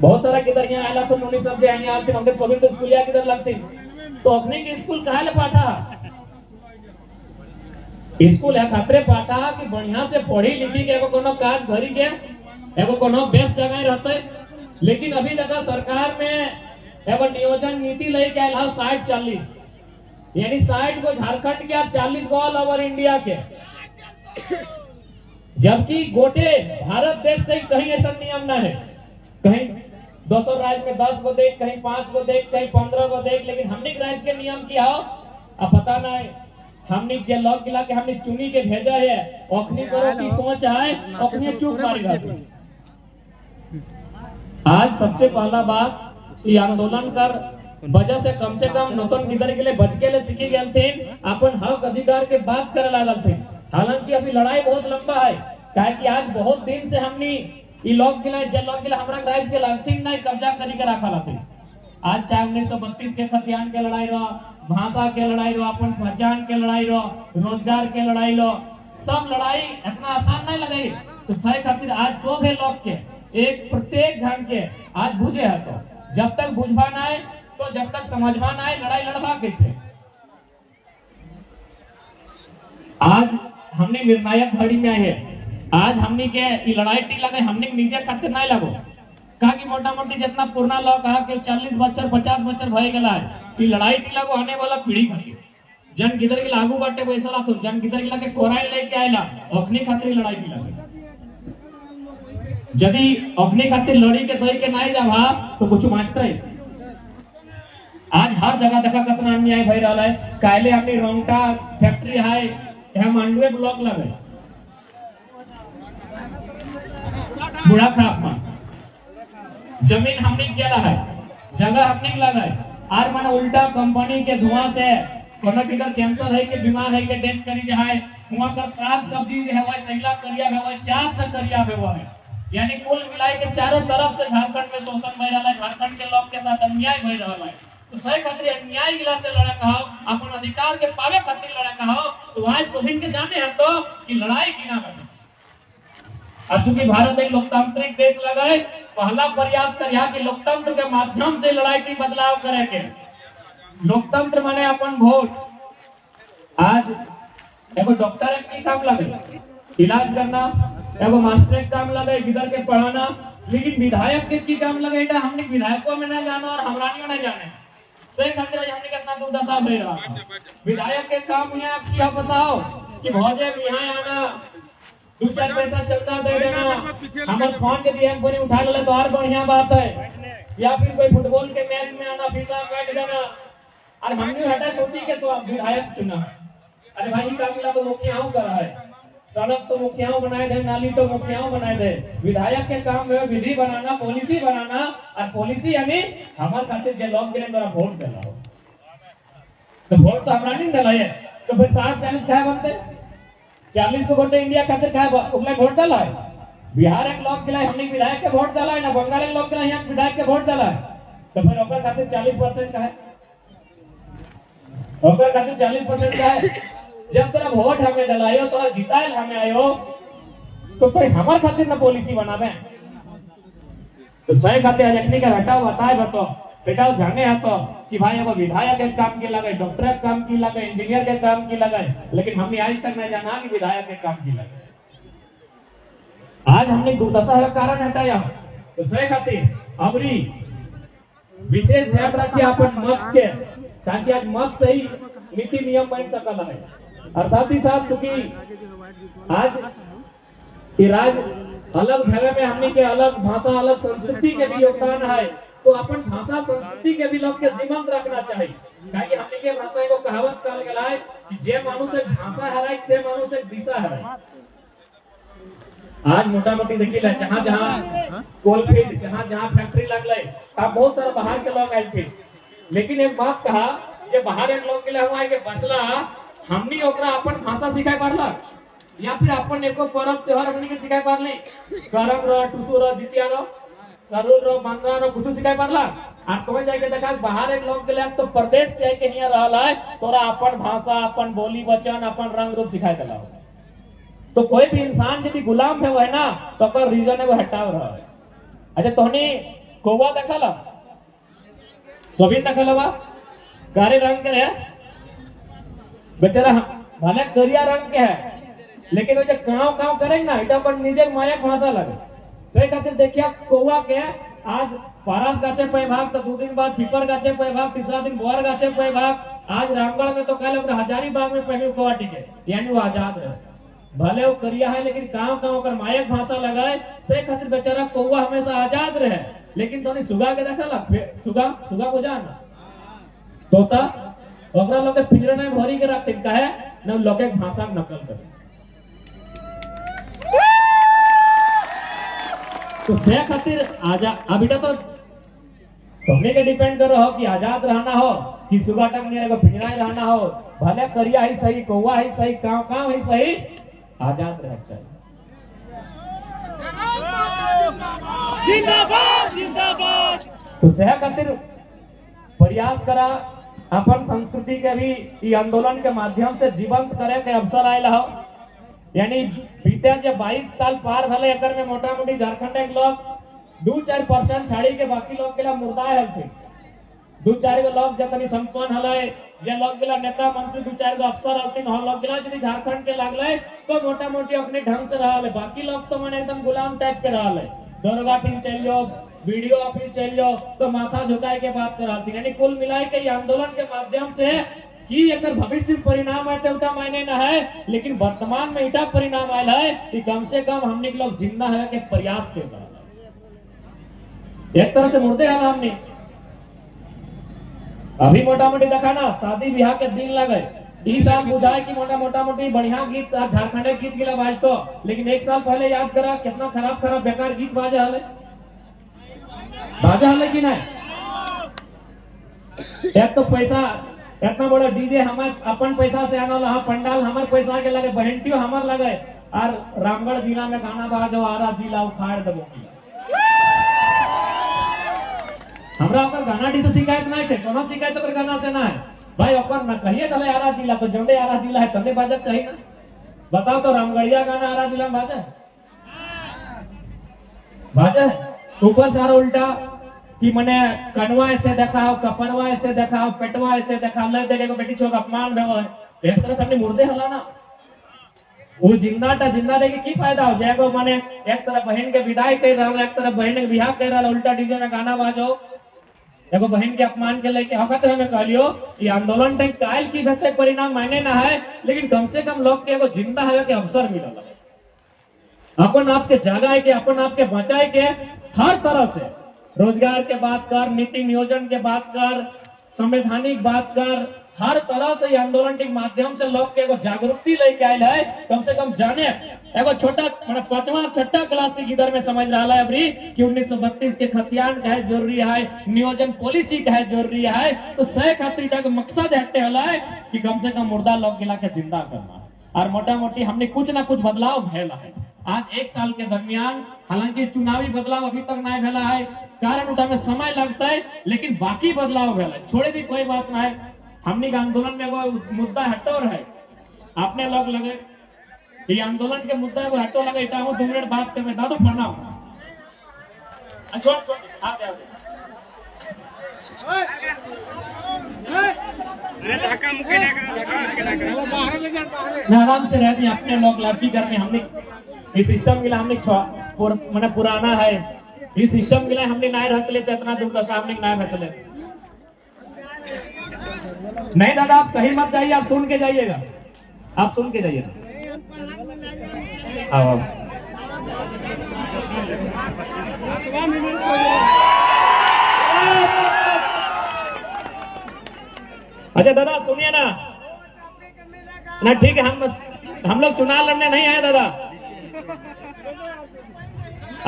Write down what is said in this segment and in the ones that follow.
बहुत सारा किधर यहाँ आला तो नोनी सब यहाँ आते हमके सभी तो स्कूल किधर लगते तो अपने के स्कूल कहाँ ले पाठा स्कूल है खतरे पाठा कि बढ़िया से पढ़ी लिखी के एगो कोनो काज भरी के एगो कोनो बेस्ट जगह रहते। लेकिन अभी देखा सरकार में एगो नियोजन नीति लेके आयल है 60-40 यानी 60 को झारखंड के 40 को ऑल ओवर इंडिया के, जबकि गोटे भारत देश से कहीं ऐसा नियम ना है। कहीं 200 राज्य में 10 को देख, कहीं 5 को देख, कहीं 15 को देख, लेकिन हमने राज्य के नियम क्या हो अब पता ना है। हमने जे लॉक गिला के हमने चुनी के भेजा है अखनी करो की सोच है अखनी चुप मारेगा। आज सबसे पहला बात ये आंदोलन कर वजह से कम नौतन किधर के लिए बच के लिए सीखी गए थे अपन हक अधिकार के बात करे लागल थे। हालांकि अभी लड़ाई बहुत लंबा है कि आज बहुत दिन से हमने ये लॉक गिला जेल लॉक गिला हमारा राज्य के लालसिंह नहीं कब्जा करके रखा लाते। आज चाहे 1932 के खतियान के लड़ाई रहो, भाषा के लड़ाई रहो, अपन पहचान के लड़ाई रहो, रोजगार के लड़ाई लो, सब लड़ाई इतना आसान नहीं लगेगी। तो सही खातिर आज सो है लोग के एक प्रत्येक जन के आज बुझे है तो जब तक बुझवा ना है तो जब तक समझवा ना है लड़ाई लड़वा कैसे। आज हमने निर्णायक घड़ी में है। आज हमने के लड़ाई टी लगे हमने निजे खातिर नहीं लगो कहा कि मोटा मोटी जितना पुराना लोग कहा कि 40 बच्चर 50 बच्चर भय गला है लड़ाई टी लगो आने वाला पीढ़ी खातिर जन किधर के लागू बाटे वैसा ला तो जन किधर के लगे कोराई लेके आएला अपनी खातिर लड़ाई टी लगे। यदि अपने खातिर लड़ी के दई के नहीं जावा तो कुछ मास्टर आज हर जगह देखा कितना अन्याय भय रहा है। काले अपनी रोंगटा फैक्ट्री है यहाँ मांडवे ब्लॉक लगे बुढ़ा खाप में जमीन हमने किया है जगह हमने लगा है। आज माना उल्टा कंपनी के धुआं से कोनो किधर कैंसर है के बीमार है के डेथ करी है वहां का साग सब्जी है वह सैला करिया है वह चार तक करिया है वह है यानी कुल मिलाए के चारों तरफ से झारखंड में शोषण भय रहा है। झारखंड के लोग के साथ अन्याय भय रहा है। तो सही खातिर अन्याय गिला से लड़ा कहो अपन अधिकार के पावे खातिर लड़ा कहो तो आज सभी के जाने है तो कि लड़ाई की ना बने। अब चूंकि भारत एक लोकतांत्रिक देश लगा है पहला प्रयास कर यहाँ के लोकतंत्र के माध्यम से लड़ाई की बदलाव करे के। लोकतंत्र माने अपन वोट। आज एगो डॉक्टर की काम लगे इलाज करना एगो मास्टर के काम लगे इधर के पढ़ाना लेकिन विधायक के काम लगे हमने विधायकों में न जाना और हमरानियों न जाने से खातिर हमने कितना दुर्दशा भय रहा। विधायक के काम यहाँ क्या बताओ कि भौजे यहाँ आना 2-4 पैसा चलता दे देना हमारे फोन के दिए पूरी उठा ले तो और बढ़िया बात है। या फिर कोई फुटबॉल के मैच में आना फीसा बैठ देना और हमने हटा सोची के तो विधायक चुना। अरे भाई का मिला तो मुखियाओं कर रहा है सड़क तो मुखियाओं बनाए दे नाली तो मुखियाओं बनाए दे। विधायक के काम में विधि बनाना पॉलिसी बनाना और पॉलिसी यानी हमारे खातिर जो लोग के लिए वोट दिलाओ तो वोट तो हमारा नहीं दिलाए तो फिर 60-40 क्या बनते 40 को वोटे इंडिया खातिर क्या वोट डाला है। बिहार एक लोग के लिए हमने विधायक के वोट डाला है ना बंगाल एक लोग के लिए यहाँ विधायक के वोट डाला है तो फिर ओकर खातिर 40% का है ओकर खातिर 40% का है। जब तेरा वोट हमें डलायो तो जिताए हमें आयो तो कोई हमारे खातिर ना पॉलिसी बनावे तो सही खातिर अजकनी का हटाओ बताए बतो बेटा जाने है तो कि भाई अब विधायक के काम की लगे डॉक्टर के काम की लगे इंजीनियर के काम की लगे लेकिन हमने आज तक नहीं जाना कि विधायक के काम की लगे। आज हमने दुर्दशा का कारण हटाया तो सही खातिर अबरी विशेष ध्यान रखिए अपन मत के ताकि आज मत से ही नीति नियम बन सकल है। और साथ ही साथ क्योंकि आज राज्य अलग भले में हमने के अलग भाषा अलग संस्कृति के भी योगदान है तो अपन भाषा संस्कृति के भी लोग के जीवंत रखना चाहिए। क्योंकि हमने के भाषा को कहावत कहल गया है कि जे मानुष एक भाषा है से मानुष एक दिशा है। आज मोटा मोटी देखिए जहाँ जहाँ कोलफील्ड जहाँ जहाँ फैक्ट्री लगल अब बहुत सारा बाहर के लोग आए थे लेकिन एक बात कहा कि बाहर एक लोग के लिए हुआ है कि बसला हमनी ओकरा अपन भाषा सिखाए पारला या फिर अपन एको पर्व त्योहार हमनी के सिखाए पारली करम रो टुसु रो जितिया रो सरुल रो मंगरा रो कुछ सिखाए पारला आ तो जाके देखा बाहर एक लोग के लिए तो प्रदेश से के हिया रहला है तोरा अपन भाषा अपन बोली वचन अपन रंग रूप सिखाए देला। तो कोई भी इंसान यदि गुलाम है वो है ना तो ओकर रीजन है वो हटाव रहा है। अच्छा तोहनी कौवा देखल सभी देखल बा कारी रंग के है बेचारा भले करिया रंग के है लेकिन वो जो काव काव करेंगे ना इटा पर निजे माया भाषा लगे सही खातिर देखिए कौवा के आज पारस गाछे पे भाग तो 2 दिन बाद पीपर गाछे पे भाग तीसरा दिन बोर गाछे पे भाग आज रामगढ़ में तो कल अपने हजारीबाग में पहले कौवा टिके यानी वो आजाद रहे भले वो करिया है लेकिन काव काव कर मायक भाषा लगाए से खातिर बेचारा कौवा हमेशा आजाद रहे लेकिन तो सुगा के देखा सुगा सुगा को जान तोता ओकरा लोग पिंजरे में भरी के रखते कहे न लोग भाषा नकल कर तो से खातिर आजा अभी तो तुम्हें के डिपेंड कर रहा हो कि आजाद रहना हो कि सुगा टंग नहीं पिंजरा रहना हो भले करिया ही सही कौवा ही सही काव काव ही सही आजाद रहना चाहिए जिंदाबाद जिंदाबाद तो से खातिर प्रयास करा अपन संस्कृति के भी ये आंदोलन के माध्यम से जीवंत करे के अवसर आयल हो यानी बीते जो 22 साल पार भले एकर में मोटा मोटी झारखंड के लोग 2-4% छाड़ी के बाकी लोग के लिए मुर्दा है 2-4 गो लोग जतनी संपन्न हले जे लोग के नेता मंत्री 2-4 गो अफसर हलथिन हो लोग के यदि झारखंड के लागले तो मोटा मोटी अपने ढंग से रहले बाकी लोग तो माने एकदम गुलाम टाइप के रहले दरगाह टीम चल जाओ वीडियो ऑफिस चल जाओ तो माथा झुकाए के बात कराती यानी कुल मिलाए के आंदोलन के माध्यम से कि एकर भविष्य परिणाम है तो मायने न है लेकिन वर्तमान में इटा परिणाम आयल है कि कम से कम हमने के लोग जिंदा है के प्रयास के एक तरह से मुर्दे हैं हमने अभी मोटा मोटी देखा ना शादी ब्याह के दिन लगे इस साल बुझाए कि मोटा मोटी बढ़िया गीत झारखंड गीत गिला बाज तो लेकिन 1 साल पहले याद करा कितना खराब खराब बेकार गीत बाजा हले कि नहीं एक तो पैसा इतना बड़ा डीजे हमारे अपन पैसा से आना ला पंडाल हमारे पैसा के लगे बहनटियों हमारे लगे और रामगढ़ जिला में गाना बाजो आरा जिला उखाड़ दबो हमरा ओकर गाना डी से शिकायत नहीं थे कोनो शिकायत ओकर गाना से ना है भाई ओकर ना कहिए चले आरा जिला तो जोड़े आरा जिला है तबे बाजत कही ना बताओ तो रामगढ़िया गाना आरा जिला में बाजे ऊपर से उल्टा कि मने कनवा ऐसे देखाओ कपनवा ऐसे देखाओ पेटवा ऐसे देखाओ ले देखे को बेटी छोक अपमान भेव एक तरह से अपने मुर्दे हला ना वो जिंदा देके की फायदा हो जाएगा माने एक तरह बहन के विदाई कर रहा एक तरह बहन के बिहार कर रहा उल्टा डीजे में गाना बाजो एगो बहन के अपमान के लेके हकत हमें कहलियो ये आंदोलन टाइम कायल की बेहतर परिणाम मायने ना है लेकिन कम से कम लोग के एगो जिंदा है के अवसर मिलल अपन आपके जगाए के अपन आपके बचाए के हर तरह से रोजगार के बात कर नीति नियोजन के बात कर संवैधानिक बात कर हर तरह से ये आंदोलन के माध्यम से लोग के एगो जागरूकता लेके आयल है कम से कम जाने एगो छोटा मतलब 5वां-6वां क्लास के इधर में समझ रहा है अभी कि 1932 के खतियान का है जरूरी है नियोजन पॉलिसी का है जरूरी है तो सह खातिर का मकसद है कि कम से कम मुर्दा लोग गिला के जिंदा करना और मोटा मोटी हमने कुछ ना कुछ बदलाव भेला है आज 1 साल के दरमियान हालांकि चुनावी बदलाव अभी तक नहीं भेला है कारण उठा में समय लगता है लेकिन बाकी बदलाव भेला छोड़े दी कोई बात ना है हमने के आंदोलन में वो मुद्दा हटो है आपने लोग लगे ये आंदोलन के मुद्दा को हटो लगे 2 मिनट बात कर दादू प्रणाम आराम से रहती अपने लोग लड़की घर में हमने इस सिस्टम के लिए हमने मैंने पुराना है इस सिस्टम के लिए हमने नहीं रख लेते इतना दुर्दशा हमने नहीं रख लेते नहीं दादा आप कहीं मत जाइए आप सुन के जाइएगा आप सुन के जाइएगा आओ अच्छा दादा सुनिए ना ठीक है हम लोग चुनाव लड़ने नहीं आए दादा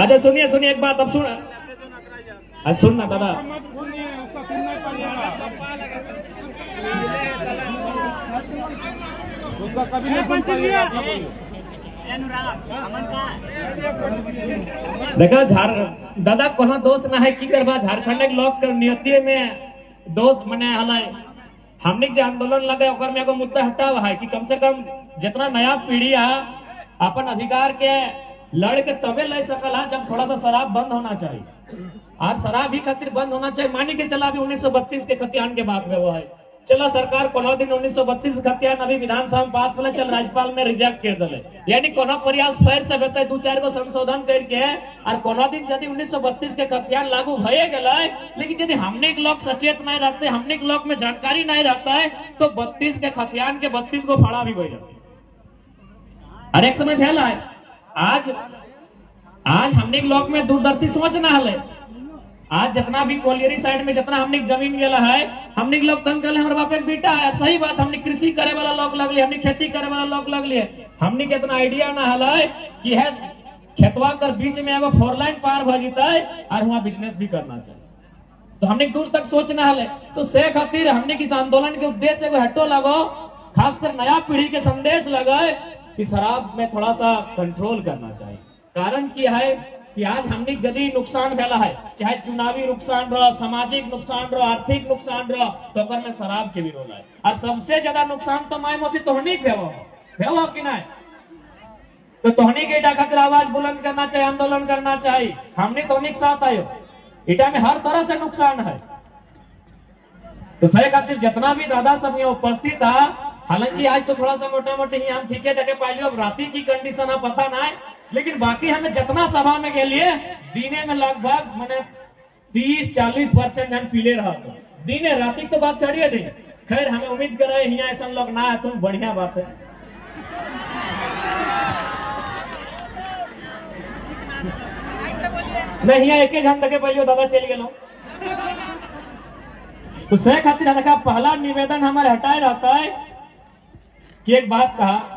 अच्छा सुनिए एक बात अब सुनना दादा कभी देखा दादा कोनो दोष ना है की करबा झारखंड के लोग कर नियति में दोष मने हला हमने जो आंदोलन लगे ओकर में एगो मुद्दा हटावा है कि कम से कम जितना नया पीढ़ी है अपन अधिकार के लड़ के तबे ले सकल है जब थोड़ा सा शराब बंद होना चाहिए आज शराब ही खातिर बंद होना चाहिए। मानी के चला अभी 1932 के खतियान के बात में वो है, चलो सरकार कोनो दिन 1932 खतियान अभी विधानसभा में बात बोले, चल राज्यपाल ने रिजेक्ट कर दिले, यानी कोनो प्रयास फिर से बेहतर 2-4 गो संशोधन करके और कोनो दिन यदि 1932 के खतियान लागू भये गए, लेकिन यदि हमने के लोग सचेत नहीं रहते, हमने के लोग में जानकारी नहीं रहता है, तो 32 के खतियान के 32 को फाड़ा भी हो जाते। और एक समय फैला है, आज हमने के लोग में दूरदर्शी सोच ना हले। आज जितना भी कोलियरी साइड में जितना हमने जमीन गेला है, हमने लोग तंग कर हमारे बाप एक बेटा है, सही बात, हमने कृषि करे वाला लोग लगली, हमने खेती करे वाला लोग लगली, हमने के इतना आइडिया ना हला कि है खेतवा कर बीच में एगो 4 लाइन पार भ जैते और वहां बिजनेस भी करना चाहिए, तो हमने दूर तक सोचना हले। तो से खातिर हमने किस आंदोलन के उद्देश्य एगो हटो लगो, खासकर नया पीढ़ी के संदेश लगे कि शराब में थोड़ा सा कंट्रोल करना चाहिए। कारण क्या है कि आज हमने यदि नुकसान भेला है, चाहे चुनावी नुकसान रहो, सामाजिक नुकसान रहो, आर्थिक नुकसान रहो, तो अगर में शराब के भी रोल है। और सबसे ज्यादा नुकसान तो माय मौसी तोहनी के भेवो कि नहीं, तो तोहनी के इटा खातिर आवाज बुलंद करना चाहिए, आंदोलन करना चाहिए। हमने तोहनी के साथ आयो, इटा में हर तरह से नुकसान है। तो सही खातिर जितना भी दादा सब यहाँ उपस्थित था, हालांकि आज तो थोड़ा सा मोटा मोटी ही हम ठीके जगह पाइयो, अब राती की कंडीशन है पता ना है, लेकिन बाकी हमें जितना सभा में के लिए दिने में लगभग मैंने 30-40% हम पीले रहा था, दिने राती तो बात चढ़िए नहीं। खैर हमें उम्मीद करे यहाँ ऐसा लोग ना है, तुम बढ़िया बात है। नहीं यहाँ 1 घंटे के पहले दादा चल गए, तो सही खातिर देखा पहला निवेदन हमारे हटाए रहता है कि एक बात कहा,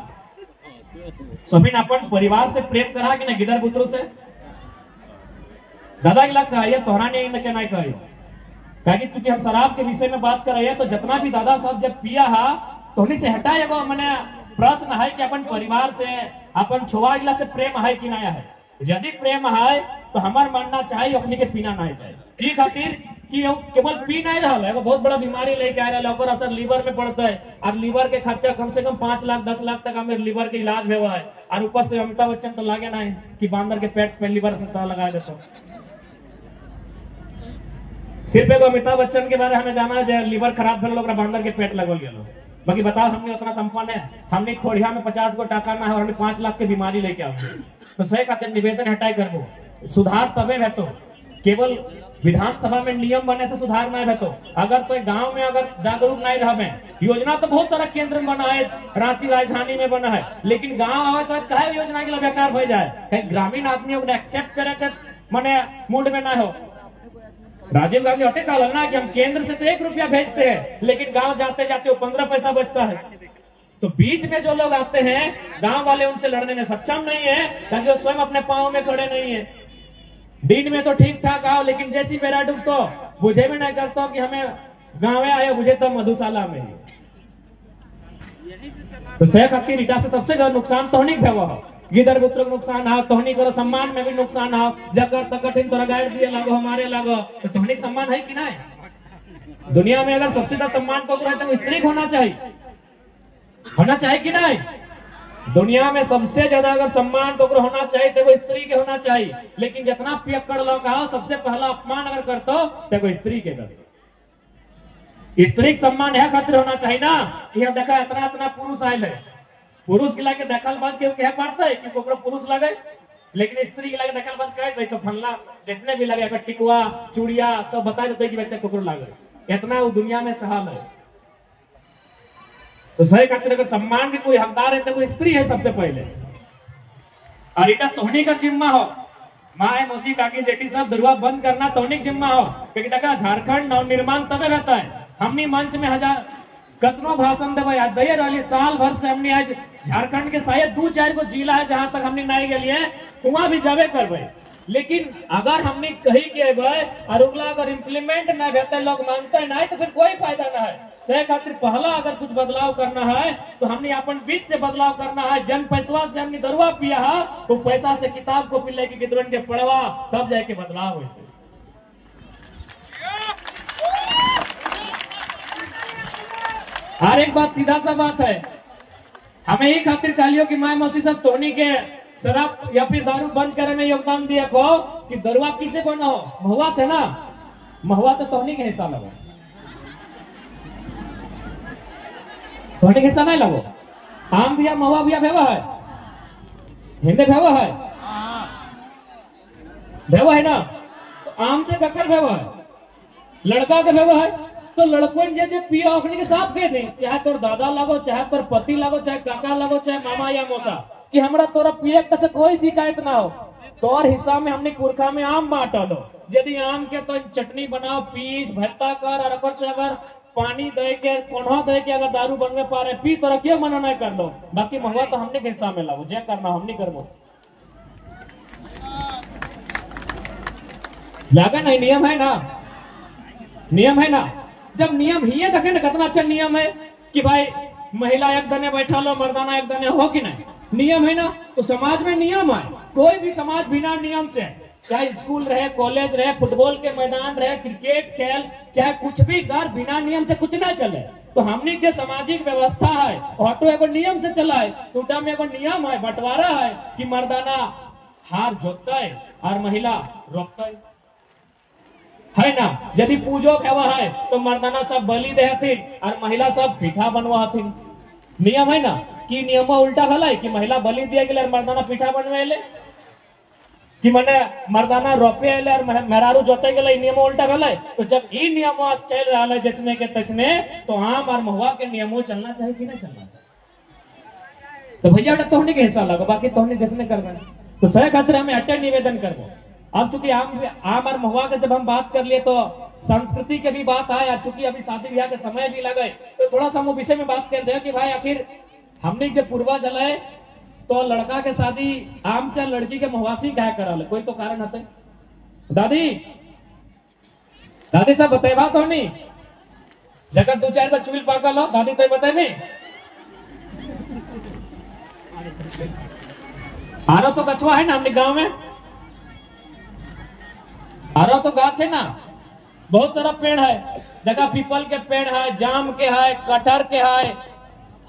सभी अपन परिवार से प्रेम करा कि ना गिदर पुत्रों से दादा के लगता है तोहरा नहीं कहना कहियो, क्योंकि चूंकि हम शराब के विषय में बात कर रहे हैं, तो जितना भी दादा साहब जब पिया है तो उन्हीं से हटाए वो मैंने प्रश्न है कि अपन परिवार से अपन छुआ गिला से प्रेम है कि नया है। यदि प्रेम है तो हमार मानना चाहिए अपने के पीना नहीं चाहिए। ई खातिर कि केवल पी नहीं रहा है, बहुत बड़ा बीमारी लेके आ रहा है, ओकर असर लीवर में पड़ता है, और लीवर के खर्चा कम से कम 5 लाख 10 लाख तक हमें लीवर के इलाज हुआ है। और ऊपर से अमिताभ बच्चन तो लागे ना कि बांदर के पेट पे लीवर से लगा देता। सिर्फ एक अमिताभ बच्चन के बारे हमें जाना है, लीवर खराब लोग बांदर के पेट लगो गया। बाकी बताओ हमने उतना संपन्न है, हमने खोड़िया में 50 गो टाका ना है और हमें 5 लाख की बीमारी लेके आओ। तो सही खातिर निवेदन हटाए करबो, सुधार तबे है तो केवल विधानसभा में नियम बने से सुधार नहीं है। तो अगर कोई गांव में अगर जागरूक नहीं रहे, योजना तो बहुत सारा केंद्र में बना है, रांची राजधानी में बना है, लेकिन गांव आवे तो कहे योजना के लिए बेकार हो जाए, कहीं ग्रामीण आदमी एक्सेप्ट करे के मने मूड में ना हो। राजीव गांधी हटे कहा ना कि हम केंद्र से तो 1 रुपया भेजते हैं, लेकिन गांव जाते जाते वो 15 पैसा बचता है। तो बीच में जो लोग आते हैं गांव वाले उनसे लड़ने में सक्षम नहीं है, क्योंकि वो स्वयं अपने पांव में खड़े नहीं है। दिन में तो ठीक ठाक आओ, लेकिन जैसी बेरा डूब तो बुझे भी नहीं करता कि हमें गाँव आए, बुझे तो मधुशाला में ही। तो सह खातिर ईटा से सबसे ज्यादा नुकसान तोहनी के हो, गिदर पुत्र नुकसान हो, तोहनी करो सम्मान में भी नुकसान हो, जकर तकठिन तोरा गाइड दिए लगो हमारे लगो, तो तोहनी सम्मान है कि नहीं। दुनिया में अगर सबसे ज्यादा सम्मान को रहता है तो स्त्री होना चाहिए, होना चाहिए कि नहीं। दुनिया में सबसे ज्यादा अगर सम्मान को होना चाहिए तो वो स्त्री के होना चाहिए, लेकिन जितना पियक्कड़ लोग आओ सबसे पहला अपमान अगर करते हो तो वो स्त्री के कर। स्त्री सम्मान है खातिर होना चाहिए ना कि हम देखा इतना इतना पुरुष आये है, पुरुष के लाके देखल बात क्यों कह पाता है कि पुरुष लगे, लेकिन स्त्री के लाके देखल बात कहे तो फलना जिसने भी लगे अगर टिकुआ चूड़िया सब बता देते कि बच्चा कुकुर लगे, इतना वो दुनिया में सहाल है। तो सही खातिर अगर सम्मान की कोई हकदार है तो वो स्त्री है सबसे पहले, और इतना तोहनी का जिम्मा हो, माए मौसी काकी जेठी सब दरुआ बंद करना तोहनी का जिम्मा हो। क्योंकि देखा झारखंड नव निर्माण तब रहता है, हमने मंच में हजार कतनों भाषण देवे याद दे रही, साल भर से हमने आज झारखंड के शायद 2-4 गो जिला है जहां तक हमने नहीं गए वहां भी जावे करवे, लेकिन अगर हमने कही के और उगला अगर इम्प्लीमेंट न रहते लोग मानते नहीं तो फिर कोई फायदा ना है। सही खातिर पहला अगर कुछ बदलाव करना है तो हमने अपन बीच से बदलाव करना है। जन पैसा से हमने दरुआ पिया है तो पैसा से किताब को पिले की कितरन के पढ़वा तब जाके बदलाव हो। हर एक बात सीधा सा बात है, हमें ही खातिर कहियो कि माय मौसी सब तोहनी के शराब या फिर दारू बंद करे में योगदान दिए को कि दरुआ किसे बना हो, महुआ से ना, महुआ तो तोहनी के हिस्सा लगो, तोहनी के हिस्सा नहीं लगो। आम भी महुआ भी भेवा है, हिंदे भेवा है, भेवा है ना। तो आम से ककर भेवा है, लड़का के भेवा है। तो लड़कों जे पिया ओखनी के साथ कह दे, चाहे तोर दादा लगो, चाहे तोर पति लगो, चाहे काका लगो, चाहे मामा या मौसा, कि हमरा तोरा पिए से कोई शिकायत ना हो। तोर हिस्सा में हमने पुरखा में आम बांटा लो, यदि आम के तो चटनी बनाओ, पीस भरता कर, और अगर से अगर पानी दे के कोन्हा दे के अगर दारू बनवे पा रहे पी, तोरा क्यों मना नहीं कर लो। बाकी महुआ तो हमने के हिस्सा में लगो, जे करना हमने करबो, लागा नहीं, नियम है ना, नियम है ना। जब नियम ही है देखे ना कितना अच्छा नियम है कि भाई महिला एक दने बैठा लो, मर्दाना एक दने हो कि नहीं, नियम है ना। तो समाज में नियम है, कोई भी समाज बिना नियम से, चाहे स्कूल रहे, कॉलेज रहे, फुटबॉल के मैदान रहे, क्रिकेट खेल, चाहे कुछ भी कर, बिना नियम से कुछ ना चले। तो हमने के सामाजिक व्यवस्था है, ऑटो एगो नियम से चला है, टूटा में एगो नियम है, बंटवारा है कि मर्दाना हार जोतता है और महिला रोकता है ना। यदि पूजो भेवा है तो मर्दाना सब बलि दे और महिला सब पीठा बनवा, नियम है ना। कि नियम उल्टा भला कि महिला बलि दिए गए मर्दाना पीठा बनवे ले, कि मने मर्दाना रोपे अले और मेहरारू जोते गए, नियम उल्टा भला। तो जब ये नियम चल रहा है जिसने के तसने, तो आम और महुआ के नियमों चलना चाहिए कि नहीं चलना चाहिए। तो भैया तोहनी के हिस्सा लगो, बाकी तोहनी जिसने करना। तो सह खातिर हमें अटे निवेदन करबो। अब चूंकि आम और महुआ के जब हम बात कर लिए तो संस्कृति के भी बात आए, चूंकि अभी शादी ब्याह के समय भी लगे, तो थोड़ा सा हम विषय में बात कर दे कि भाई आखिर हमने जो पूर्वज है तो लड़का के शादी आम से लड़की के महुआसी क्या करा ले, कोई तो कारण होते। दादी दादी साहब बताए तो नहीं, जगह दो चार का चुल पाका लो, दादी तो बताए नहीं। आरो तो कछुआ है ना हमने गांव में, आरो तो गाछ है ना, बहुत सारा पेड़ है, जगह पीपल के पेड़ है, जाम के है, कटहर के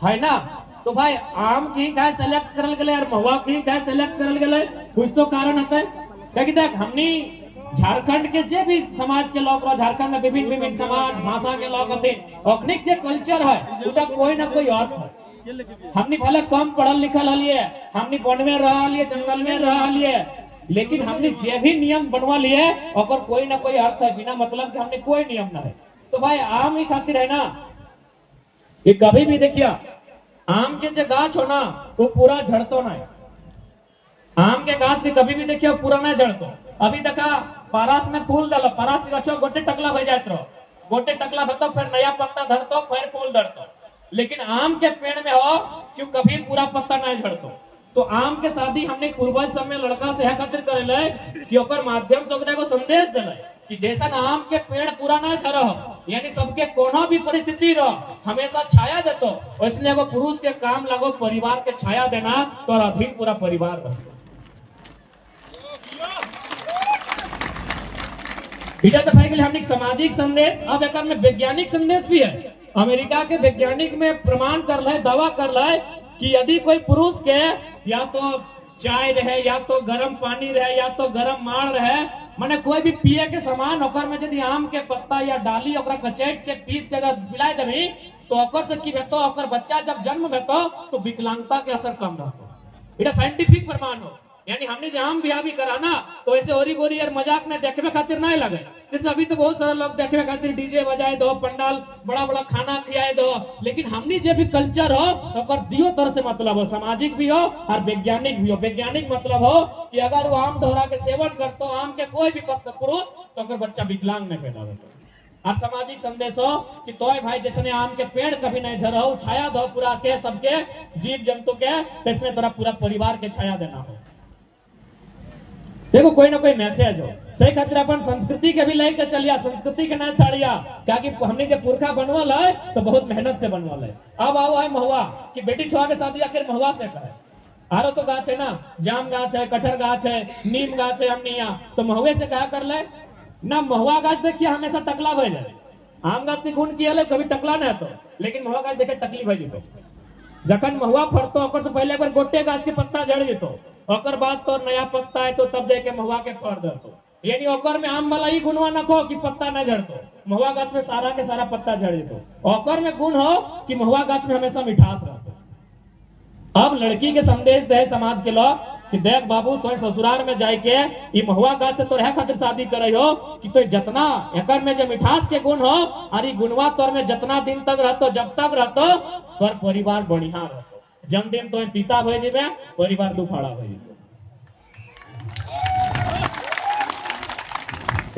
है ना। तो भाई आम की क्या सेलेक्ट करल गए और महुआ की क्या सेलेक्ट करल गए, कुछ तो कारण होता है। क्या देख हमनी झारखंड के जे भी समाज के लोग, झारखंड में विभिन्न विभिन्न समाज भाषा के लोग होते, अखनिक जे कल्चर है उसका कोई ना कोई अर्थ है। हमने भले कम पढ़ल लिखल हलिए, हमने वन में रह लिए, जंगल में रह लिए, लेकिन हमने जे भी नियम बनवा लिए और कोई ना कोई अर्थ है, बिना मतलब के हमने कोई नियम ना है। तो भाई आम ही खातिर है ना, ये कभी भी देखिए आम के जो गाछ हो ना वो पूरा झड़तो ना है, आम के गाछ से कभी भी देखिए पूरा ना झड़तो। अभी देखा पारस में फूल डालो, पारस के गछो गोटे टकला हो जात रहो, गोटे टकला भरतो, फिर नया पत्ता धरतो, फिर फूल धरतो। लेकिन आम के पेड़ में हो क्यों कभी पूरा पत्ता नहीं झड़तो। तो आम के शादी हमने पूर्वज समय लड़का से खातिर करे कि ओकर माध्यम से ओकरा को संदेश दिले कि जैसा आम के पेड़ पूरा ना झरो, यानी सबके कोनो भी परिस्थिति रहो हमेशा छाया देतो, इसलिए एगो पुरुष के काम लगो परिवार के छाया देना, तो अधीन पूरा परिवार रहो। इधर तो भाई हमने सामाजिक संदेश, अब एक में वैज्ञानिक संदेश भी है। अमेरिका के वैज्ञानिक में प्रमाण कर ले, दावा कर ले कि यदि कोई पुरुष के या तो चाय रहे, या तो गर्म पानी रहे, या तो गर्म माड़ रहे, माने कोई भी पिए के सामान ओकर में यदि आम के पत्ता या डाली ओकरा कचैट के पीस के अगर मिलाए देबी तो ओकर से की भेतो, ओकर बच्चा जब जन्म भेतो तो विकलांगता के असर कम रहतो। इटा साइंटिफिक प्रमाण हो। यानी हमने जो आम ब्याह भी करा ना तो ऐसे ओरी बोरी यार मजाक में देखने खातिर नहीं लगे। जैसे अभी तो बहुत सारे लोग देखने खातिर डीजे बजाए दो, पंडाल बड़ा बड़ा खाना खिलाए दो, लेकिन हमने जो भी कल्चर हो तो दियो तरह से मतलब हो, सामाजिक भी हो और वैज्ञानिक भी हो। वैज्ञानिक मतलब हो कि अगर वो आम दोहरा के सेवन करते आम के कोई भी पुरुष तो अगर बच्चा विकलांग नहीं पैदा होता। और सामाजिक संदेश हो कि तोय भाई जैसे आम के पेड़ कभी नहीं झरो, छाया दो पूरा के सबके जीव जंतु के, तैसने तोरा पूरा परिवार के छाया देना हो। देखो कोई ना कोई मैसेज हो, सही खातिर अपन संस्कृति के भी लेके चलिया, संस्कृति के ना छाड़िया, क्या कि हमने जो पुरखा बनवल है तो बहुत मेहनत से बनवल है। अब आओ है महुआ कि बेटी छुआ के शादी आखिर महुआ से करे। आरो तो गाछ है ना, जाम गाछ है, कटहर गाछ है, नीम गाछ है, हमने यहाँ तो महुए से क्या कर ले ना। महुआ गाछ देखिए हमेशा टकला भय जाए, आम गाछ से खून किया ले कभी टकला नहीं तो, लेकिन महुआ गाछ देखे टकली भय जतो। जखन महुआ फरतो से पहले एक बार गोटे गाछ के पत्ता झड़ जतो, ओकर बाद तो नया पत्ता है तो तब जाके महुआ के फर देतो, यानी ओकर में आम वाला ही गुणवा नखो कि पत्ता न झड़तो, महुआ गाछ में सारा के सारा पत्ता झड़ जेतो। ओकर में गुण हो कि महुआ गाछ में हमेशा मिठास रहतो। अब लड़की के संदेश दे समाज के लोग कि देख बाबू तो ससुराल में जाके ये महुआ गाछ से तो रह खातिर शादी करे हो कि तो जितना एकर में जो मिठास के गुण हो और ये गुणवा तोर में जितना दिन तक रहतो, जब तक रहतो तोर परिवार बढ़िया रहतो, जन दिन तो पिता भय जेबे परिवार दुफाड़ा भय जेबे।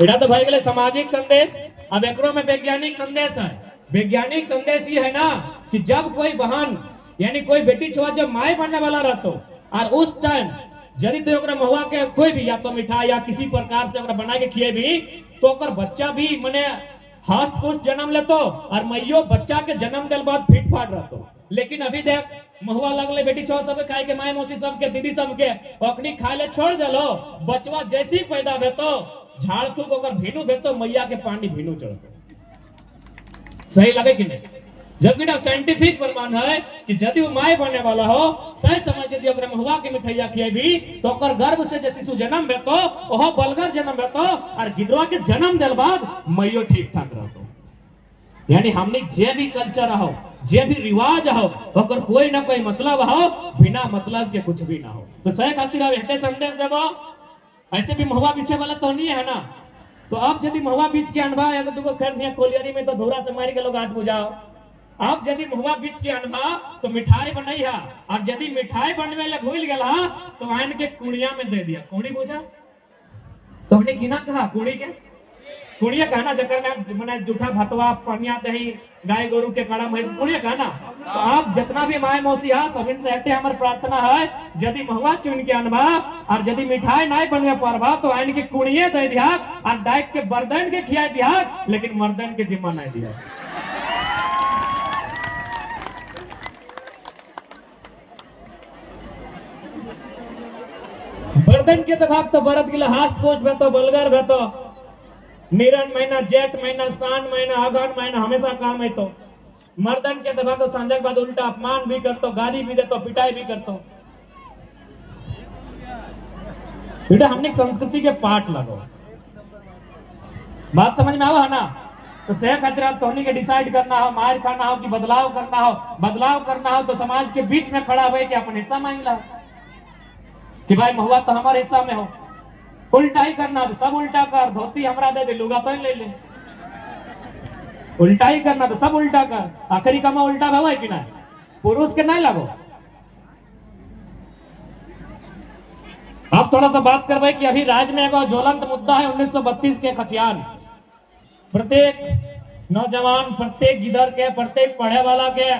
एटा तो भय गेले सामाजिक संदेश। अब एकरो में वैज्ञानिक संदेश है। वैज्ञानिक संदेश ये है ना कि जब कोई बहन यानी कोई बेटी छुआ जब माए बनने वाला रहतो और उस टाइम यदि तो ओकरा महुआ के कोई भी या तो मिठाई या किसी प्रकार से ओकरा बना के खिए भी तो ओकर बच्चा भी मने हस्त पुष्ट जन्म लेतो और मैयो बच्चा के जन्म के बाद फिट फाट रहतो। लेकिन अभी देख महुआ लगले बेटी छुआ सब खाए के माए मौसी सबके दीदी सबके ओकनी खाए ले छोड़ देलो, बचवा जैसी पैदा भेतो झाड़ फूक ओकर भीनू भेतो मैया के पानी भीनू चढ़तो। सही लगे कि नहीं? जबकि ना साइंटिफिक प्रमाण है कि यदि वो माए बनने वाला हो सही समझ यदि ओकरा महुआ के मिठाइया खिएबी तो ओकर गर्भ से जे शिशु जन्म भेतो ओहो बलगर जन्म भेतो और गिदवा के जन्म देल बाद मैयो ठीक ठाक रहतो। यानी हमने जे भी कल्चर हो जे भी रिवाज हो ओकर कोई ना कोई मतलब हो, बिना मतलब के कुछ भी ना हो। तो सही खातिर अब एते संदेश देबो। ऐसे भी महुआ बीचे वाला तो नहीं है ना, तो अब यदि महुआ बीच के अनबा या तो खैर कोलियरी में तो धोरा से मार के लोग आठ बुझाओ। अब यदि महुआ बीच के अनबा तो मिठाई बनई है और यदि मिठाई बनवे ले भूल गया तो आन के कुड़िया में दे दिया। कुड़ी बुझा तो हमने किना कहा कुड़ी के कुड़िया कहना जकर में मैंने जूठा भतवा पनिया दही गाय गोरु के कड़ा भैंस कुड़िया कहना। तो आप जितना भी माए मौसी है सब इनसे हटे हमारी प्रार्थना है यदि महुआ चुन के अनबा और यदि मिठाई नहीं बनवे पारबा तो आन के कुड़िए दे दिया और डाइक के बर्दन के खिया दिया, लेकिन मर्दन के जिम्मा नहीं दिया। बर्दन के तभाग तो बरत गिला हाथ पोछ भेतो बलगर भेतो निरन महीना जेठ महीना सान महीना अगहन महीना हमेशा काम है। तो मर्दन के तभाग तो संजय बाद उल्टा अपमान भी करतो, गाली भी देतो, पिटाई भी करतो। बेटा हमने संस्कृति के पाठ लगो, बात समझ में आवा है ना? तो सह खातिर आप तोहनी के डिसाइड करना हो मार खाना हो कि बदलाव करना हो। बदलाव करना हो तो समाज के बीच में खड़ा हुए कि अपन हिस्सा मांग ला कि भाई महुआ तो हमारे हिस्सा में हो। उल्टा ही करना तो सब उल्टा कर, धोती हमरा दे दे लुगा पहन ले ले। उल्टा ही करना तो सब उल्टा कर, आखिरी कमा उल्टा हुआ है कि ना? पुरुष के नहीं लगो। अब थोड़ा सा बात करवाए कि अभी राज्य में एक ज्वलंत मुद्दा है 1932 के खतियान। प्रत्येक नौजवान प्रत्येक गिदर के प्रत्येक पढ़े वाला के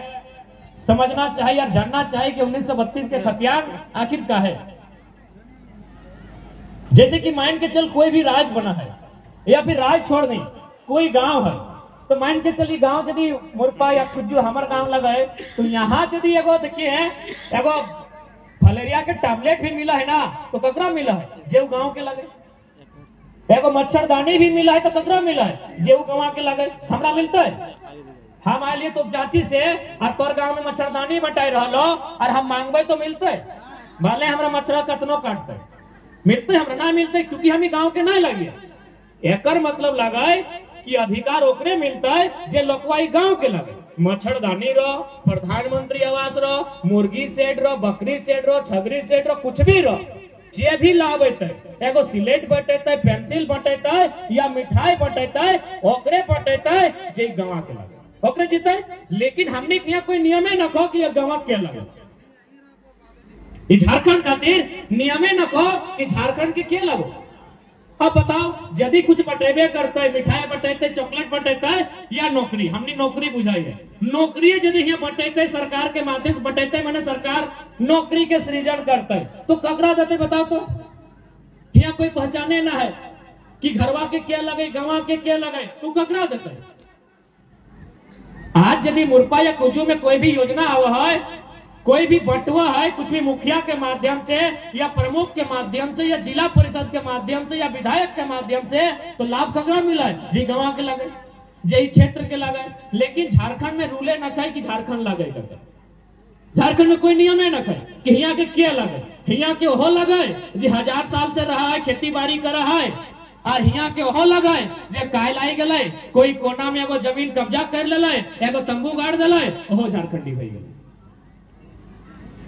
समझना चाहिए और जानना चाहिए कि 1932 के खतियान आखिर क्या है। जैसे कि मान के चल कोई भी राज बना है या फिर राज छोड़ नहीं कोई गांव है तो मान के चलिए गांव यदि मुरपा या खुज्जू हमार गांव लगा है तो यहाँ यदि एगो देखिए एगो फलेरिया के टैबलेट भी मिला है ना तो ककरा मिला है जेव गांव के लगे। एगो मच्छरदानी भी मिला है तो ककरा मिला है जेव गांव के लगे। हमरा मिलता है हम आइए तो जाति से और तोर गांव में मच्छरदानी बटाई रहो और हम मांगबे तो मिलते भले हमरा मच्छर कतनो काटते मिलते हमरा ना मिलते क्योंकि हम गांव के नहीं लगे। एकर मतलब लगाए कि अधिकार ओकरे मिलता है जे लोकवाई गांव के लगे। मच्छरदानी रो प्रधानमंत्री आवास रो मुर्गी सेट रो बकरी सेट रो छगरी सेट रो कुछ भी रो जे भी लाभ है एगो सिलेट बटेता पेंसिल बटेता या मिठाई बटेता ओकरे बटेता जे गांव के लगे ओकरे जीते। लेकिन हमने यहाँ कोई नियम न कहो कि गांव के लगे। झारखंड खातिर नियमे न कहो कि झारखंड के क्या लगो। अब बताओ यदि कुछ बटेबे करता है मिठाई बटेते चॉकलेट बटेता है या नौकरी हमने नौकरी बुझाई है। नौकरी यदि यहाँ बटेते सरकार के माध्यम से बटेते मैंने सरकार नौकरी के सृजन करता है तो ककरा देते बताओ। तो यहाँ कोई पहचाने ना है कि घरवा के क्या लगे गंवा के क्या लगे तो ककरा देते। आज यदि मुरपा या कुजू में कोई भी योजना आवा है कोई भी बटुआ है कुछ भी मुखिया के माध्यम से या प्रमुख के माध्यम से या जिला परिषद के माध्यम से या विधायक के माध्यम से तो लाभ ककरा मिला है जी गंवा के लगे जे क्षेत्र के लगे। लेकिन झारखंड में रूले न खाए कि झारखंड लगे झारखंड में कोई नियम है न खाए कि यहाँ के क्या लगे। हिया के हो लगे जी 1000 साल से रहा है, खेती बाड़ी कर रहा है, और हिया के हो लगे जे कायल आई गए, कोई कोना में एगो जमीन कब्जा कर ले, एगो तंबू गाड़ दिले, ओहो झारखंडी भई गए।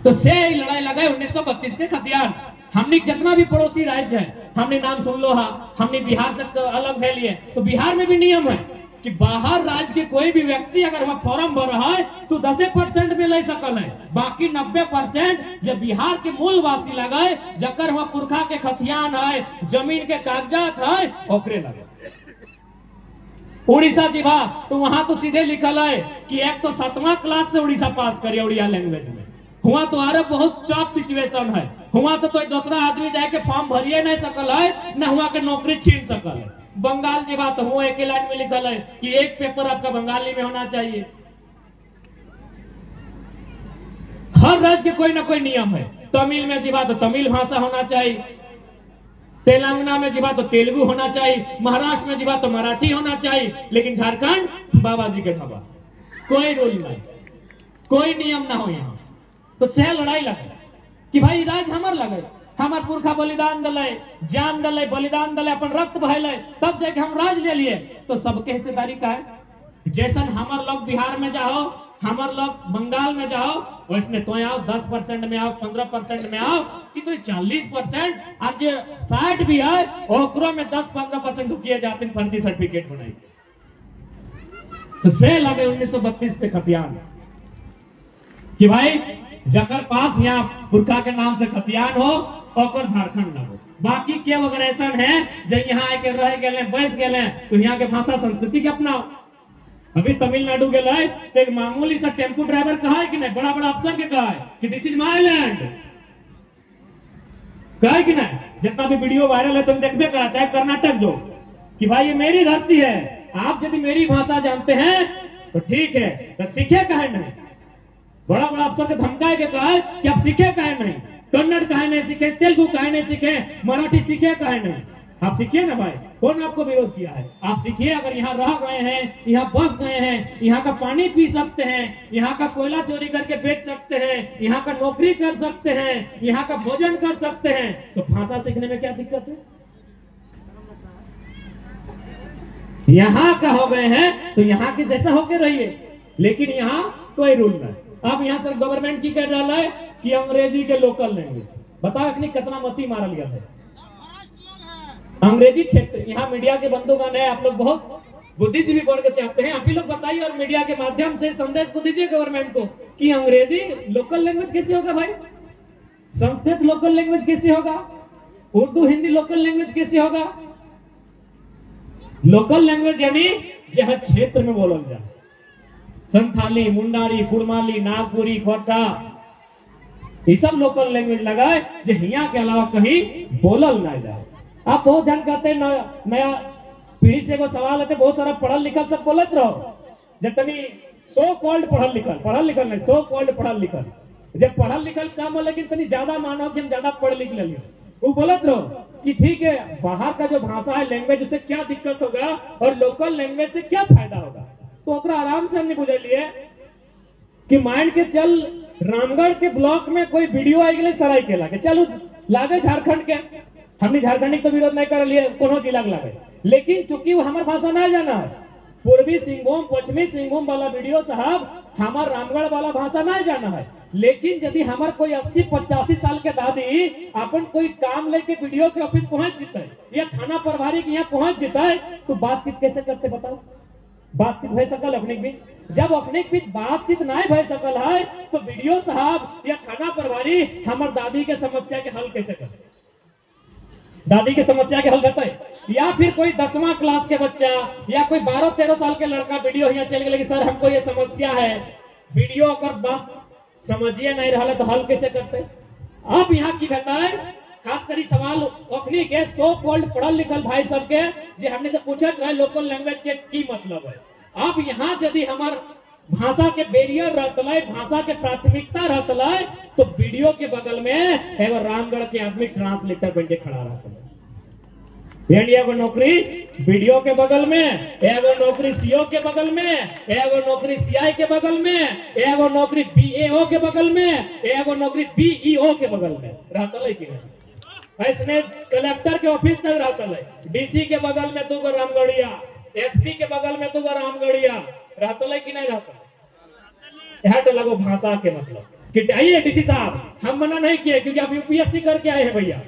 तो से लड़ाई लगे 1932 के खतियान। हमने जितना भी पड़ोसी राज्य है, हमने नाम सुन लो, हाँ हमने बिहार से तो अलग है लिए, तो बिहार में भी नियम है कि बाहर राज्य के कोई भी व्यक्ति अगर वह फॉर्म भर रहा है तो 10% में ले सकल है, बाकी 90% जब बिहार के मूल वासी लगाए, जकर वह पुरखा के खतियान है, जमीन के कागजात है, ओकरे लगे। उड़ीसा जी भा तो वहां तो सीधे लिखल है कि एक तो 7वां क्लास से उड़ीसा पास करिए उड़िया लैंग्वेज में। हुआ तो अरे बहुत टफ सिचुएशन है, हुआ तो कोई दूसरा आदमी जाके फॉर्म भरिए नहीं सकल है, न हुआ के नौकरी छीन सकल है। बंगाल की बात हुआ एक लाइन में लिखल है कि एक पेपर आपका बंगाली में होना चाहिए। हर राज्य के कोई ना कोई नियम है। तमिल में जी बात तो तमिल भाषा होना चाहिए, तेलंगाना में जी बात तो तेलुगु होना चाहिए, महाराष्ट्र में जी बात तो मराठी होना चाहिए, लेकिन झारखंड बाबा जी के ढाबा कोई रूल नहीं, कोई नियम ना हो यहाँ। तो से लड़ाई लगे कि भाई राज हमार लगे, हमार पुरखा बलिदान दले, जान दले, बलिदान दले, अपन रक्त बहले, तब जाके हम राज ले लिए। तो सबके हिस्सेदारी का है। जैसन हमार लोग बिहार में जाओ, हमार लोग बंगाल में जाओ, वैसने तो आओ 10% में आओ, 15% में आओ, कि तो 40% अब जो 60 भी है ओकरो में 10-15% किए जाते हैं, फर्जी सर्टिफिकेट बनाई। तो से लगे 1932 के खतियान कि भाई जकर पास यहाँ पुरखा के नाम से खतियान हो और झारखंड ना हो। बाकी क्या अगर ऐसा है जब यहाँ आके रह गए, बैस गए, तो यहाँ के भाषा संस्कृति के अपनाओ। अभी तमिलनाडु के लाए तो एक मामूली सा टेम्पो ड्राइवर कहा है कि नहीं, बड़ा बड़ा अफसर के कहा है कि दिस इज माई लैंड, कहा है कि नहीं। जितना भी वीडियो वायरल है तुम देखते करा, चाहे कर्नाटक जो, कि भाई ये मेरी धरती है, आप यदि मेरी भाषा जानते हैं तो ठीक है, तो सीखे कहे नहीं। बड़ा बड़ा अफसर के धमकाए के कहा है कि आप सीखे कहे नहीं, कन्नड़ कहे नहीं सीखे, तेलुगु कहे नहीं सीखे, मराठी सीखे कहे नहीं। आप सीखिए ना भाई, कौन आपको विरोध किया है? आप सीखिए। अगर यहाँ रह गए हैं, यहाँ बस गए हैं, यहाँ का पानी पी सकते हैं, यहाँ का कोयला चोरी करके बेच सकते हैं, यहाँ का नौकरी कर सकते हैं, यहाँ का भोजन कर सकते हैं, तो भाषा सीखने में क्या दिक्कत है? यहाँ का हो गए हैं तो यहाँ के जैसा होके रहिए, लेकिन यहाँ कोई रूल नहीं। अब यहाँ सर गवर्नमेंट की कह रहा है कि अंग्रेजी के लोकल लैंग्वेज, बताओ इतनी कितना मती मारा गया है अंग्रेजी क्षेत्र। यहाँ मीडिया के बंधुगण है, आप लोग बहुत बुद्धिजीवी वर्ग से आते हैं, आप ही लोग बताइए और मीडिया के माध्यम से संदेश को दीजिए गवर्नमेंट को कि अंग्रेजी लोकल लैंग्वेज कैसे होगा भाई, संस्कृत लोकल लैंग्वेज कैसे होगा, उर्दू हिंदी लोकल लैंग्वेज कैसे होगा। लोकल लैंग्वेज यानी जहां क्षेत्र में बोलल जाए, संथाली, मुंडारी, कुड़माली, नागपुरी, खोटा, ये सब लोकल लैंग्वेज लगाए जो यहाँ के अलावा कहीं बोलल ना जाए। आप बहुत ध्यान करते हैं, नया पीढ़ी से वो सवाल है, बहुत सारा पढ़ल लिखल सब बोलत रहो, जब तनी सो कॉल्ड पढ़ल लिखल नहीं, सो कॉल्ड पढ़ल लिखल, जब पढ़ल लिखल काम हो, लेकिन तनी ज्यादा मानो कि हम ज्यादा पढ़ लिख ले, वो बोलत रहो कि ठीक है बाहर का जो भाषा है लैंग्वेज, उससे क्या दिक्कत होगा और लोकल लैंग्वेज से क्या फायदा होगा। तो ओकरा आराम से हमने बुझे लिए कि मान के चल रामगढ़ के ब्लॉक में कोई वीडियो आई गए सरायकेला के, चलो लागे झारखंड के, हमने झारखंडी तो विरोध नहीं कर लिए, कोनो जिला लागे, लेकिन चूंकि वो हमारे भाषा नहीं जाना है, पूर्वी सिंहभूम पश्चिमी सिंहभूम वाला वीडियो साहब हमार रामगढ़ वाला भाषा नहीं जाना है, लेकिन यदि हमार कोई 80-85 साल के दादी अपन कोई काम लेके वीडियो के ऑफिस पहुंच जीते या थाना प्रभारी के यहाँ पहुंच जीते, तो बातचीत कैसे करते बताओ? बातचीत भय सकल अपने बीच, जब अपने बीच बातचीत नहीं भय सकल है तो वीडियो साहब या थाना प्रभारी हमार दादी के समस्या के हल कैसे करते? दादी के समस्या के हल करते? या फिर कोई 10वां क्लास के बच्चा या कोई 12-13 साल के लड़का वीडियो यहाँ चल गए, सर हमको ये समस्या है, वीडियो अगर बात समझिए नहीं रहा तो हल कैसे करते? अब यहाँ की बताए खास करी सवाल अपनी के सो कॉल्ड पढ़ल लिखल भाई सबके जो हमने से पूछत रहे लोकल लैंग्वेज के की मतलब है। अब यहाँ यदि हमार भाषा के बैरियर रहता, भाषा के प्राथमिकता रहता, तो वीडियो के बगल में एगो रामगढ़ के आदमी ट्रांसलेटर बन के खड़ा रहता, इंडिया को नौकरी वीडियो के बगल में, एगो नौकरी सीओ के बगल में, एगो नौकरी सीआई के बगल में, एगो नौकरी बीएओ के बगल में, एगो नौकरी बीईओ के बगल में रहता है कि नहीं। इसमें कलेक्टर के ऑफिस तक रहता है, डीसी के बगल में 2 रामगढ़िया, एसपी के बगल में 2 रामगढ़िया रहता है कि नहीं रहता। यह तो लगो भाषा के मतलब कि आइए डीसी साहब, हम मना नहीं किए क्योंकि आप यूपीएससी करके आए हैं भैया,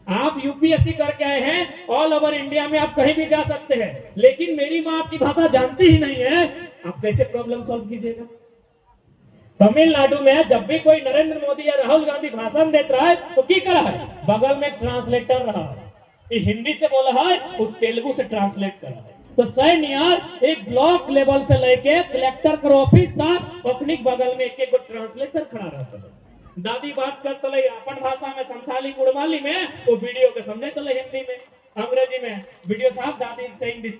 आप यूपीएससी करके आए हैं, ऑल ओवर इंडिया में आप कहीं भी जा सकते हैं, लेकिन मेरी माँ आपकी भाषा जानती ही नहीं है, आप कैसे प्रॉब्लम सॉल्व कीजिएगा। तमिलनाडु में जब भी कोई नरेंद्र मोदी या राहुल गांधी भाषण देता है तो की करा है, बगल में ट्रांसलेटर रहा है, ये हिंदी से बोला है वो तेलुगु से ट्रांसलेट करा है। तो सैनियर एक ब्लॉक लेवल से लेके कलेक्टर का ऑफिस तक अपनी बगल में एक ट्रांसलेटर खड़ा रहता है। दादी बात करते ले अपन भाषा में, संथाली कुड़माली में, वो वीडियो के समझे चले हिंदी में, अंग्रेजी में वीडियो साहब दादी सेइंग दिस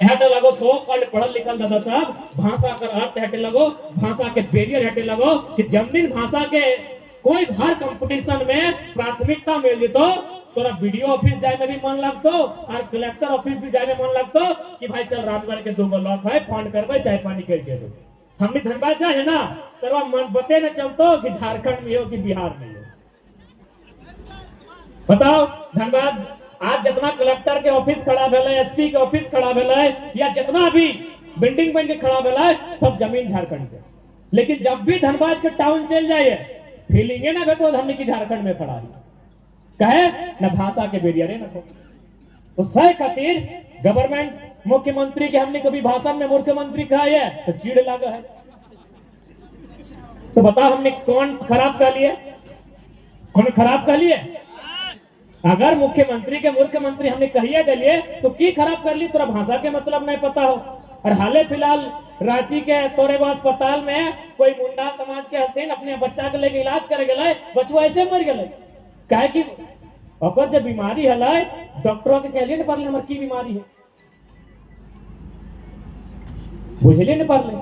हटे लगो। सो कल पढ़ल लिखल दादा साहब भाषा का अर्थ हटे लगो, भाषा के बैरियर हटे लगो कि जमीन भाषा के कोई हर कंपटीशन में प्राथमिकता मिल जेतो, तोरा वीडियो ऑफिस जाए में भी मन लगतो और कलेक्टर ऑफिस भी जाए में मन लगतो कि भाई चल रामगढ़ के 2 लॉक है, फोन करबे चाय पानी करके दो। हम भी धनबाद जाए है ना, सर्वा मन बते न चलतो कि झारखंड में हो कि बिहार में हो। बताओ धनबाद आज जितना कलेक्टर के ऑफिस खड़ा भेल, एसपी के ऑफिस खड़ा भेल, या जितना भी बिल्डिंग बन के खड़ा भेल, सब जमीन झारखंड के। लेकिन जब भी धनबाद के टाउन चल जाए फीलिंगे ना भेटो हमने की झारखंड में खड़ा है, कहे न भाषा के बेरियर न तो सह खातिर गवर्नमेंट मुख्यमंत्री के हमने कभी भाषण में मुख्यमंत्री कहा है तो चीड़ लगा है। तो बताओ हमने कौन खराब कह लिए, कौन खराब कह लिए? अगर मुख्यमंत्री के मुख्यमंत्री हमने कहिए दिलिए तो की खराब कर ली, तोरा भाषा के मतलब नहीं पता हो। और हाले फिलहाल रांची के तोरेबा अस्पताल में कोई मुंडा समाज के हथिन अपने बच्चा के लेके इलाज करे गए, बचवा ऐसे मर गए, कहे कि अगर जब बीमारी है डॉक्टरों के कहलिए न पड़े हमारे की बीमारी है, बुझलिए न पड़े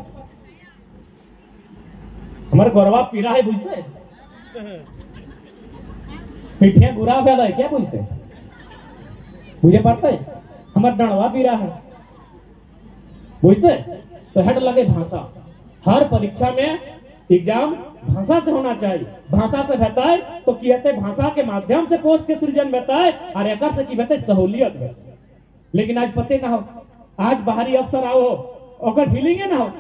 हमारे गौरवा पीरा है, बुझते पिठिया बुरा भेल है क्या बुझते, बुझे पड़ते हमारे डणवा पीरा है, बुझते। तो हेड लगे भाषा, हर परीक्षा में एग्जाम भाषा से होना चाहिए, भाषा से बेहता है तो कहते भाषा के माध्यम से पोस्ट के सृजन बेहता है और एक से की बेहते सहूलियत है। लेकिन आज पते ना हो, आज बाहरी अफसर आओ ओकर फीलिंगे ना हो,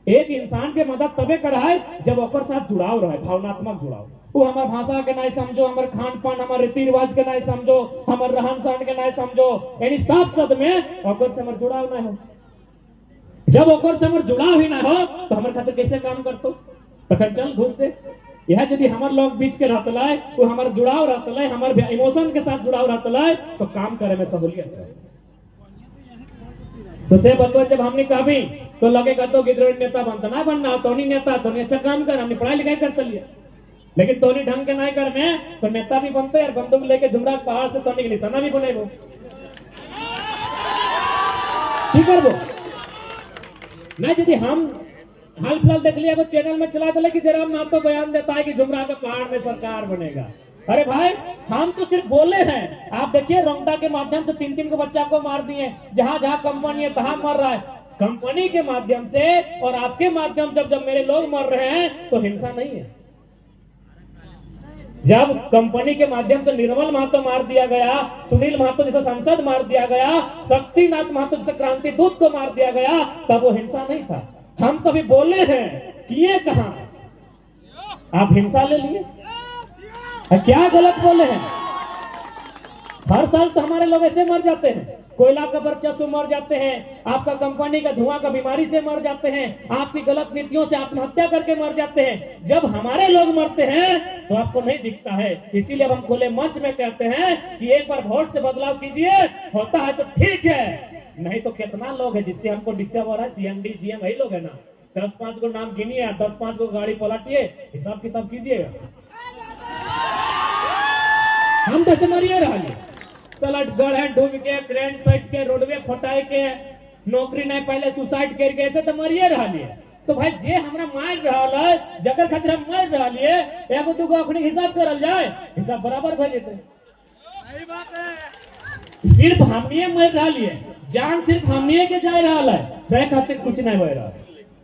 एक इंसान के मदद तबे करा है जब ओकर साथ जुड़ाव रहे, भावनात्मक जुड़ाव। वो हमारे भाषा के नहीं समझो, हमारे खान पान, हमारे रीति रिवाज के नहीं समझो, हमारे रहन सहन के नहीं समझो, यानी साफ शब्द में ओकर से हमारे जुड़ाव ना हो। जब ओकर से हमारे जुड़ाव ही ना हो तो हमारे खातिर कैसे काम करतो, तो चल घुस दे। यह यदि हमारे लोग बीच के रहता है वो हमारे जुड़ाव रहता है, हमारे इमोशन के साथ जुड़ाव रहता है तो काम करे में सहूलियत है। तो से बतौर जब हमने कहा भी तो लगेगा तो गिद्रोही नेता बनता ना बनना, तो नहीं नेता तो नहीं अच्छा काम कर, हमने पढ़ाई लिखाई करते लिया, लेकिन तोनी ढंग के नहीं करने तो नेता भी बनते और बंदूक लेके जुमरा पहाड़ से तोनी के निशाना भी बने वो ठीक है। वो नहीं यदि हम हाल फिलहाल देख लिया वो चैनल में चला दे कि जयराम नाथ तो बयान देता है कि जुमरा का पहाड़ में सरकार बनेगा। अरे भाई हम तो सिर्फ बोले हैं, आप देखिए रोंगटा के माध्यम से 3-3 को बच्चा को मार दिए, जहां जहां कंपनी है तहां मर रहा है। कंपनी के माध्यम से और आपके माध्यम से जब मेरे लोग मर रहे हैं तो हिंसा नहीं है। जब कंपनी के माध्यम से निर्मल महतो मार दिया गया, सुनील महतो जैसे सांसद मार दिया गया, शक्तिनाथ महतो जैसे क्रांति दूत को मार दिया गया, तब वो हिंसा नहीं था। हम तो भी बोले हैं, किए कहां? आप हिंसा ले लिए, क्या गलत बोले हैं? हर साल तो हमारे लोग ऐसे मर जाते हैं, कोयला का वर्चस्व मर जाते हैं, आपका कंपनी का धुआं का बीमारी से मर जाते हैं, आपकी गलत नीतियों से आत्महत्या करके मर जाते हैं। जब हमारे लोग मरते हैं तो आपको नहीं दिखता है। इसीलिए हम खुले मंच में कहते हैं कि एक बार वोट से बदलाव कीजिए, होता है तो ठीक है, नहीं तो कितना लोग है जिससे हमको डिस्टर्ब हो रहा है। सीएमडी जीएम वही लोग है ना, 10-5 को नाम गिनिए, 10-5 को गाड़ी पलटिए, हिसाब किताब कीजिएगा। हम तो मरिए रहा सलट गढ़ डूब के, ट्रेन सट के, रोडवे फटाए के, नौकरी नहीं पहले सुसाइड करके, ऐसे तो मरिए रहा। तो भाई जे हमरा मार रहा है, जगह खातिर हम मर रहा लिए, एगो दूगो अपने हिसाब करल जाए, हिसाब बराबर भर जेते। सही बात है। सिर्फ हमने मर रहा लिए, जान सिर्फ हमने के जाए रहा है, सह खातिर कुछ नहीं हो रहा।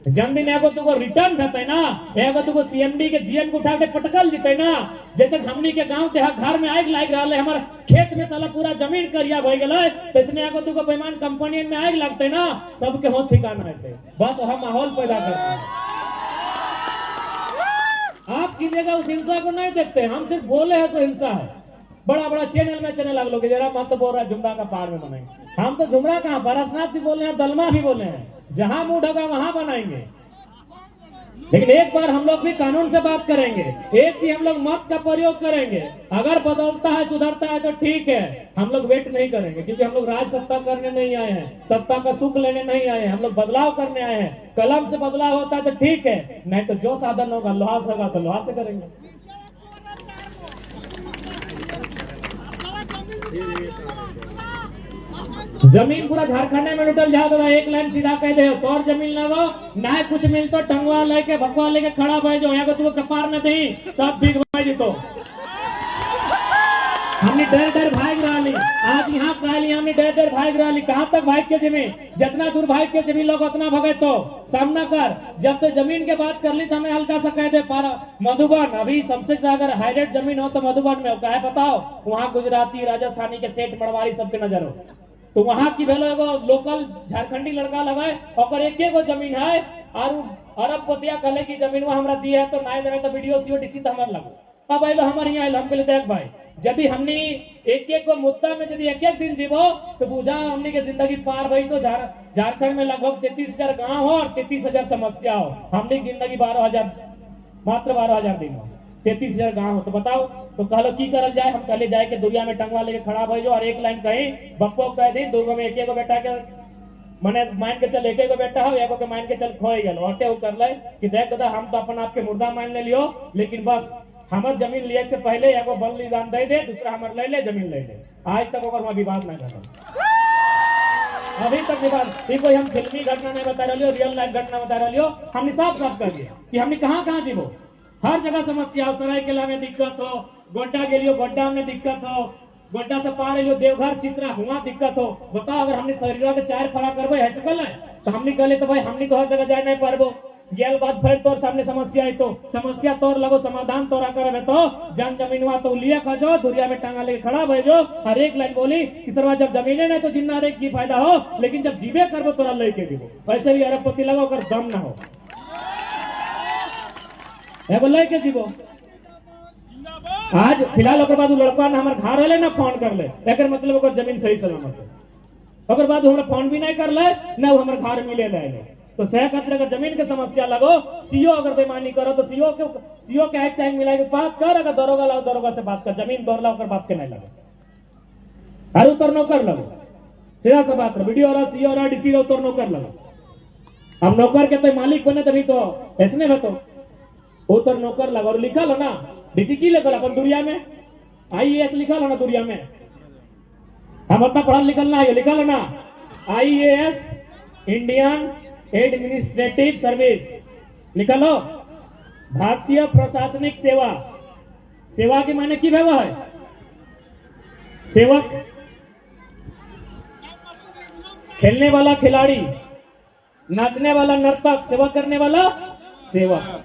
जन्मदिन एगो तुको रिटर्न रहते ना, एगो तुको सीएमडी के जीएम को उठा के पटकल जीते ना, जैसे हमनी के गांव देहात घर में आग लाग रहा है, हमारे खेत में साला पूरा जमीन करिया हो गए, इसमें एगो तुको बेईमान कंपनी में आग लगते ना, सबके होश ठिकाना रहते, बस वह माहौल पैदा करते हैं। आप की जगह उस हिंसा को नहीं देखते, हम सिर्फ बोले हैं तो हिंसा है। बड़ा बड़ा चैनल में चैनल आप लोग जरा मत बोल रहा है झुमरा का पहाड़ में बनाएंगे, हम तो झुमरा कहाँ पारसनाथ भी बोले हैं, दलमा भी बोले हैं, जहां मूड होगा वहां बनाएंगे। लेकिन एक बार हम लोग भी कानून से बात करेंगे, एक भी हम लोग मत का प्रयोग करेंगे, अगर बदलता है सुधरता है तो ठीक है, हम लोग वेट नहीं करेंगे, क्योंकि हम लोग राज सत्ता करने नहीं आए हैं, सत्ता का सुख लेने नहीं आए हैं, हम लोग बदलाव करने आए हैं। कलम से बदलाव होता है तो ठीक है, नहीं तो जो साधन होगा लोहा से होगा तो लोहा से करेंगे। जमीन पूरा झारखंड में लुटल जाता था, एक लाइन सीधा कह दे तो और जमीन लगो ना, कुछ मिल तो टंगवा लेके भगवा लेके खड़ा भाई जो है तुमको कपार न दी सब ठीक भाई तो हमने डर डर भाग रहा ली, आज यहाँ कहली हमने डर डर भाग रहा ली, कहाँ तक भाग के जमीन, जितना दूर भाग के जमीन लोग उतना भगे तो सामना कर। जब तो जमीन के बात कर ली तो हमें हल्का सा कह दे पारा मधुबन, अभी सबसे अगर हाईरेट जमीन हो तो मधुबन में हो, क्या है बताओ, वहाँ गुजराती राजस्थानी के सेठ मरवारी सबके नजर हो, तो वहां की भेलो एगो लोकल झारखंडी लड़का लगाए और एक एगो जमीन है और अरब पतिया कहले की जमीन हमरा दी है तो नहीं देवे तो वीडियो सीओ डीसी तो हमारे लगो। अब आइलो हमारे यहाँ आइलो, हम कहले देख भाई यदि हमने एक एक को मुद्दा में यदि एक एक दिन जीवो तो बुझा हमने के जिंदगी पार भई तो झारखंड में लगभग 33,000 गाँव हो और 33,000 समस्या हो, हमने जिंदगी 12,000 मात्र 12,000 दिन हो, 33,000 गाँव हो, तो बताओ तो कहलो की करल जाए, हम कहले जाए के दुनिया में टंगवा लेके खड़ा भई जो और एक लाइन कहीं बप्पो कह दी, दूगो में एक बेटा के मने मान के चल एक बेटा हो, एगो के मान के चल खोई गल और वो कर ले कि देख दादा हम तो अपन आपके मुर्दा मान ले लियो, लेकिन बस हमर जमीन लिए से पहले एगो बलिदान दे दे, दूसरा हमर ले ले जमीन ले ले। आज तक ओकर वहां विवाद नहीं खत्म, अभी तक विवाद, कोई हम फिल्मी घटना नहीं बता रही हो, रियल लाइफ घटना बता रही हो, हमने साफ साफ कर दिया कि हमने कहाँ कहाँ जीवो, हर जगह समस्या हो, सरायकेला में दिक्कत हो, गोड्डा के लिए गोड्डा में दिक्कत हो, गोड्डा से पार लियो देवघर चित्रा हुआ दिक्कत हो, बताओ अगर हमने शरीर के चार खड़ा करबे है सकल है तो हमने कहले तो भाई हमने तो हर जगह जाए नहीं पारबो, ये बात फिर तोर सामने समस्या है तो समस्या तोर लगो समाधान तोरा करे तो जान जमीनवा तो लिया खजो दुनिया में टांगा लेके खड़ा भेजो, हर एक लाइन बोली कि सरवा जब जमीने नहीं तो जिन्ना रे की फायदा हो, लेकिन जब जीवे करबो तोरा लेके दीबो, वैसे भी अरबपति लगो अगर दम ना हो एगो लेके जीवो। आज फिलहाल ओकर बाद लड़का ने हमारे घर वाले ना फोन कर ले, एकर मतलब ओकर जमीन सही सलामत है, ओकर बाद हमरा फोन भी नहीं कर ले ना वो हमारे घर मिले ले, तो सह खातिर अगर जमीन के समस्या लगो, सीओ अगर बेईमानी करो तो सीओ के एक टाइम मिला के बात कर, अगर दरोगा लाओ दरोगा से बात कर, जमीन दौर लाओ कर बात के नहीं लगे, अरे उतर नौकर लगो, सीधा सा बात, वीडियो रहा सीओ रहा डीसी रहा उतर नौकर लगो, हम नौकर के तो मालिक बने तभी तो ऐसने बतो उतर नौकर लगा और लिखा लो ना डीसी की लेकर अपन दुनिया में आईएएस लिखा लो ना, दुनिया में हम अपना पढ़ा लिखल ना लिखा लो ना, आईएएस इंडियन एडमिनिस्ट्रेटिव सर्विस लिखा लो, भारतीय प्रशासनिक सेवा, सेवा के माने की व्यवहार है, सेवक, खेलने वाला खिलाड़ी, नाचने वाला नर्तक, सेवा करने वाला सेवक,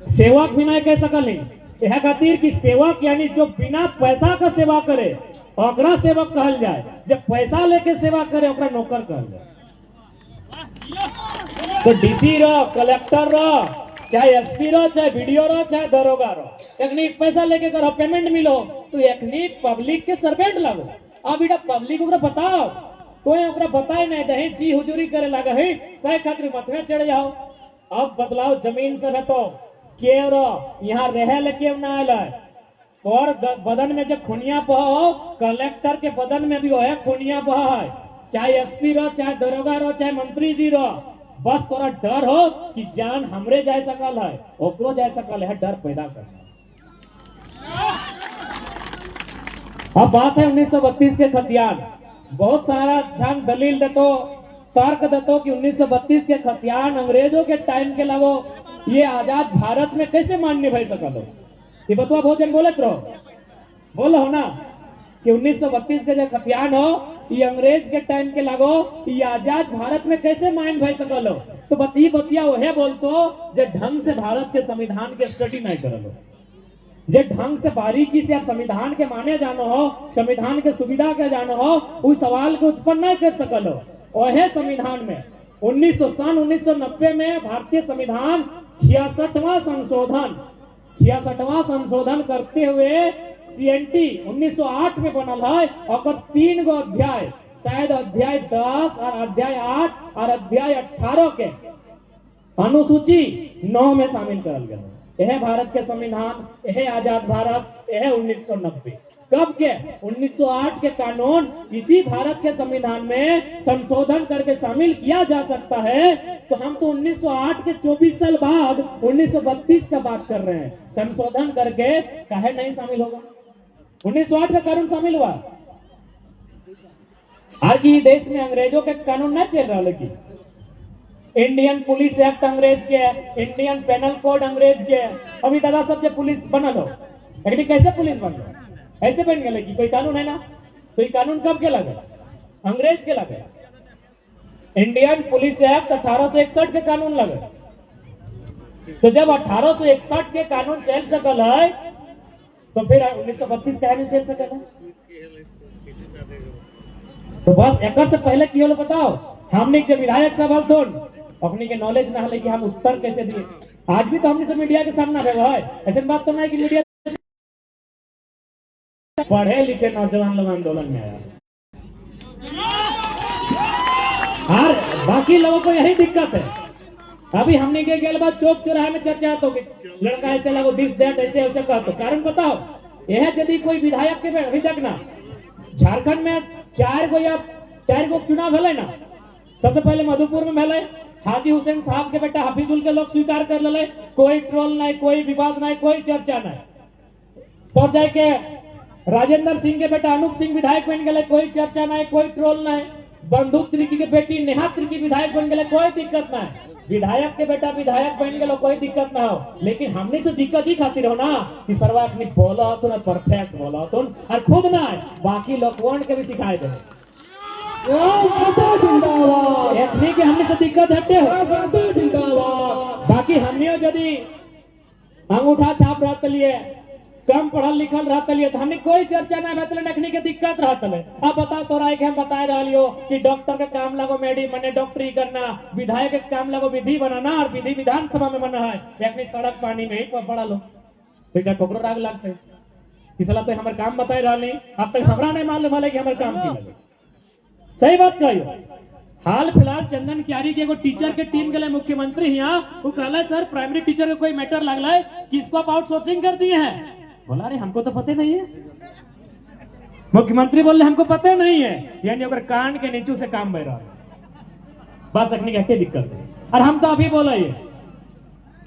सेवक भी नहीं कह सकल यह खातिर कि सेवक यानी जो बिना पैसा का सेवा करे ओकरा सेवक कहल जाए, जब पैसा लेके सेवा करे ओकरा नौकर कहल जाए। तो डीसी रो, कलेक्टर रो, चाहे एसपी रो, चाहे वीडियो रो, चाहे दरोगा रो, एक पैसा लेके करो पेमेंट मिलो तो एक पब्लिक के सर्वेंट लगो। अब इधर पब्लिक ओकरा बताओ, कोई ओकरा बताए नहीं दही जी हुजूरी करे लगा है, सह खातिर मथवे चढ़ जाओ। अब बदलाव जमीन से है तो केव रो यहाँ रहे केव ना आयल और बदन में जो खूनिया बह हो, कलेक्टर के बदन में भी हो है खूनिया बह है, चाहे एसपी रो, चाहे दरोगा रो, चाहे मंत्री जी रो, बस थोड़ा डर हो कि जान हमरे जाए सकल है, ओकरो जाए सकल है, डर पैदा करना। अब बात है 1932 के खतियान, बहुत सारा ढंग दलील देतो, तर्क देतो कि 1932 के खतियान अंग्रेजों के टाइम के लगो ये आजाद भारत में कैसे मान्य भय सकल हो, ये बतवा भोजन बोलत रहो, बोलो हो ना, कि 1932 के जो खतियान हो ये अंग्रेज के टाइम के लागो, ये आजाद भारत में कैसे माइन भाई सकल हो। तो बतिया वह बोलतो जो ढंग से भारत के संविधान के स्टडी नहीं करल हो, जे ढंग से बारीकी से आप संविधान के माने जानो हो, संविधान के सुविधा के जानो हो, उस सवाल को उत्पन्न नहीं कर सकल हो। वह संविधान में 1990 में भारतीय संविधान 66वां संशोधन करते हुए CNT 1908 में बनल है और 3 गो अध्याय, शायद अध्याय 10 और अध्याय 8 और अध्याय 18 के अनुसूची 9 में शामिल करल गया। यह भारत के संविधान, यह आजाद भारत, यह 1990 कब के 1908 के कानून इसी भारत के संविधान में संशोधन करके शामिल किया जा सकता है। तो हम तो 1908 के 24 साल बाद 1932 का बात कर रहे हैं, संशोधन करके काहे नहीं शामिल होगा। 1908 का कानून शामिल हुआ। आज ही देश में अंग्रेजों के कानून न चल रहा, लेकिन इंडियन पुलिस एक्ट अंग्रेज के, इंडियन पेनल कोड अंग्रेज के, अभी दादा सब जो पुलिस बनल हो, लेकिन कैसे पुलिस बन गए, ऐसे बन गए कि कोई कानून है ना। तो ये कानून कब के लगे, अंग्रेज के लगे। इंडियन पुलिस एक्ट 1861 के कानून लगे। तो जब 1861 के कानून चल सकल है तो फिर 1932 का नहीं चल सकल है। तो बस एक से पहले की होलो बताओ, हमने के विधायक सभा थोन अपनी के नॉलेज ना है कि हम उत्तर कैसे दिए। आज भी तो हमने से मीडिया के सामने रहे है, ऐसे बात तो नहीं कि मीडिया पढ़े लिखे नौजवान लोग आंदोलन में आया। और बाकी लोगों को यही दिक्कत है। अभी हमने के गेल बाद चौक चौराहे में चर्चा तो लड़का ऐसे लगो दिस दैट ऐसे ऐसे कहते, कारण बताओ यह यदि कोई विधायक के अभी तक ना झारखंड में 4 गो चुनाव भले ना, सबसे पहले मधुपुर में भले हाजी हुसैन साहब के बेटा हफीजुल के लोग स्वीकार कर ले, कोई ट्रोल नहीं, कोई विवाद नहीं, कोई चर्चा नहीं। तो जाके राजेंद्र सिंह के बेटा अनूप सिंह विधायक बन गए, कोई चर्चा नहीं, कोई ट्रोल नहीं। बंदूक त्रिकी के बेटी नेहा त्रिकी विधायक बन गए, कोई दिक्कत नहीं। विधायक के बेटा विधायक बन गए, कोई दिक्कत ना हो। लेकिन हमने से दिक्कत ही खातिर हो ना कि सरवा अपनी बोला तो ना परफेक्ट बोला तो और खुद ना बाकी लोगों के भी सिखाए दे। के हमने से दिक्कत हटे हो, बाकी हमने यदि अंगूठा छाप रहते लिए कम पढ़ल लिखल रहते लिए तो हमने कोई चर्चा ना रहते नखनी के दिक्कत रहते। अब बताओ तोरा एक हम बता रहा हो कि डॉक्टर के काम लगो मैंने डॉक्टरी करना, विधायक के काम लगो विधि बनाना और विधि विधानसभा में बना है अपनी सड़क पानी में ही पढ़ा लो तो क्या कोकरो राग लगते इसला तो हमारे काम बताए रहा नहीं। अब तक हमारा नहीं मालूम है कि हमारे काम की लगे। सही बात कहियो। हाल फिलहाल चंदन क्यारी के एगो टीचर के टीम गए मुख्यमंत्री यहाँ, वो कहला सर प्राइमरी टीचर का कोई मैटर लगला है कि इसको आप आउटसोर्सिंग कर दिए हैं। बोला अरे हमको तो पता नहीं है। मुख्यमंत्री बोले हमको पता नहीं है, यानी अगर कान के नीचे से काम बह रहा है, बात रखने की दिक्कत है। और हम तो अभी बोला ये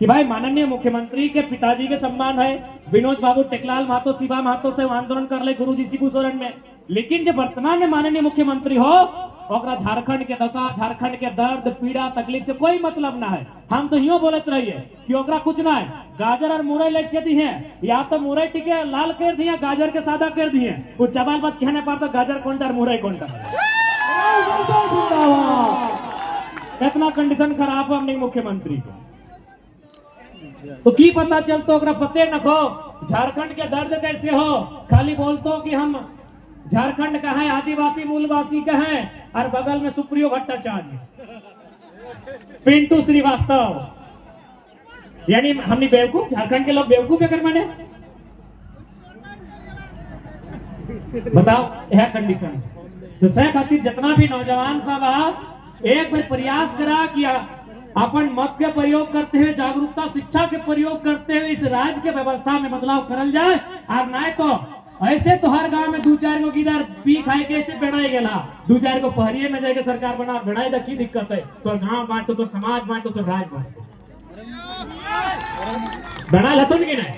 कि भाई माननीय मुख्यमंत्री के पिताजी के सम्मान है, विनोद बाबू टेकलाल महतो शिवा महतो से आंदोलन कर ले गुरु जी शिबू सोरेन में। लेकिन जो वर्तमान में माननीय मुख्यमंत्री हो ओकरा झारखंड के दशा, झारखंड के दर्द पीड़ा तकलीफ से कोई मतलब ना है। हम तो यूं बोलते रहिए कि ओकरा कुछ ना है, गाजर और मुरई लेके दी है, या तो मुरई टिके लाल कर दिए, गाजर के सादा कर दिए। कुछ चबाल बात कहने पर तो गाजर कौन मुरई कौन। इतना कंडीशन खराब है अपने मुख्यमंत्री को तो की पता चलतो ओकरा पते न खो झारखंड के दर्द कैसे हो। खाली बोलतो कि हम झारखंड का है, आदिवासी मूलवासी का है, और बगल में सुप्रियो भट्टाचार्य, पिंटू श्रीवास्तव, यानी हमने बेवकूफ, झारखंड के लोग बेवकूफ है कर माने। बताओ यह कंडीशन। तो सह खातिर जितना भी नौजवान सब एक बार प्रयास करा किया अपन मत के प्रयोग करते हुए, जागरूकता शिक्षा के प्रयोग करते हुए इस राज्य के व्यवस्था में बदलाव करल जाए। और नहीं तो ऐसे तो हर गांव में 2-4 गो गिदर पी खाए के ऐसे बेड़ाई गेला, 2-4 गो पहरिये में जाके सरकार बना बेड़ाई दा की दिक्कत है। तो गांव बांटो, तो समाज बांटो, तो राज्य बांटो, बेड़ा लतुन की नहीं।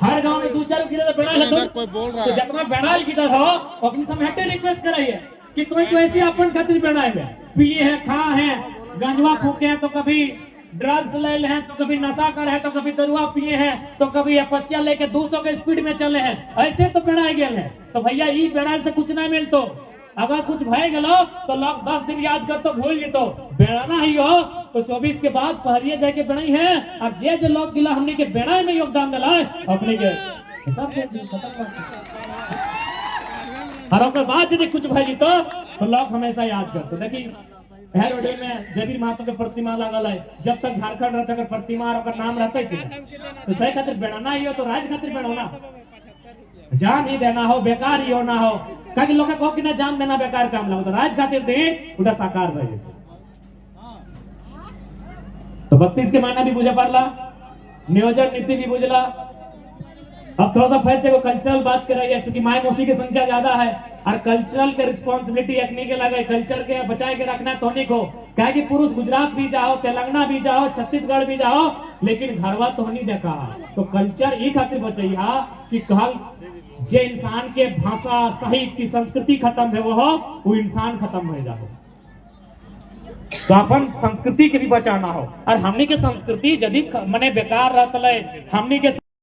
हर गांव में 2-4 गिदर बेड़ा लतुन, तो जितना बेड़ा गिदर हो अपनी समझते रिक्वेस्ट कराइए कि तुम्हें तो ऐसे अपन खातिर बेड़ाए में पिए है, खा है, गंजवा फूके हैं, तो कभी ड्रग्स ले हैं, तो कभी नशा कर है, तो कभी दरुआ पिए हैं, तो कभी अपचिया लेके 200 के स्पीड में चले हैं, ऐसे तो बेड़ाई गए हैं। तो भैया ई बेड़ाई से कुछ नहीं मिलतो। अगर कुछ भय गलो तो लोग 10 दिन याद कर तो भूल जेतो। बेड़ाना ही हो तो 24 के बाद पहरिए जाके बेड़ाई है। अब जे लोग गिला हमने के बेड़ाई में योगदान दिला अपने के सब और ओकर बाद यदि कुछ भय जीतो तो लोग हमेशा याद करते। देखिए रोडे में जबीर महतो के प्रतिमा लगल है, जब तक झारखंड रहते अगर प्रतिमा और अगर नाम रहते तो सही खातिर बेड़ाना ही हो तो राज खातिर बेड़ोना, जान ही देना हो, बेकार ही होना हो। कई लोग कहो कि ना जान देना बेकार काम लगो, तो राज खातिर दे उड़ा साकार रहे। तो 32 के मायना भी बुझे पड़ला, नियोजन नीति भी बुझला। अब थोड़ा सा फैसे को कल्चरल बात कर रही है, क्योंकि माय मौसी की संख्या ज्यादा है और कल्चरल के रिस्पॉन्सिबिलिटी रखने के लगे, कल्चर के बचाए के रखना टॉनिक हो। क्या कि पुरुष गुजरात भी जाओ, तेलंगाना भी जाओ, छत्तीसगढ़ भी जाओ, लेकिन घरवा तो नहीं देखा। तो कल्चर ई खातिर बचैया कि कल जे इंसान के भाषा साहित्य संस्कृति खत्म है वो इंसान खत्म हो जाओ। तो अपन संस्कृति के भी बचाना हो। और हमनी के संस्कृति यदि मने बेकार रहता है, हमनी के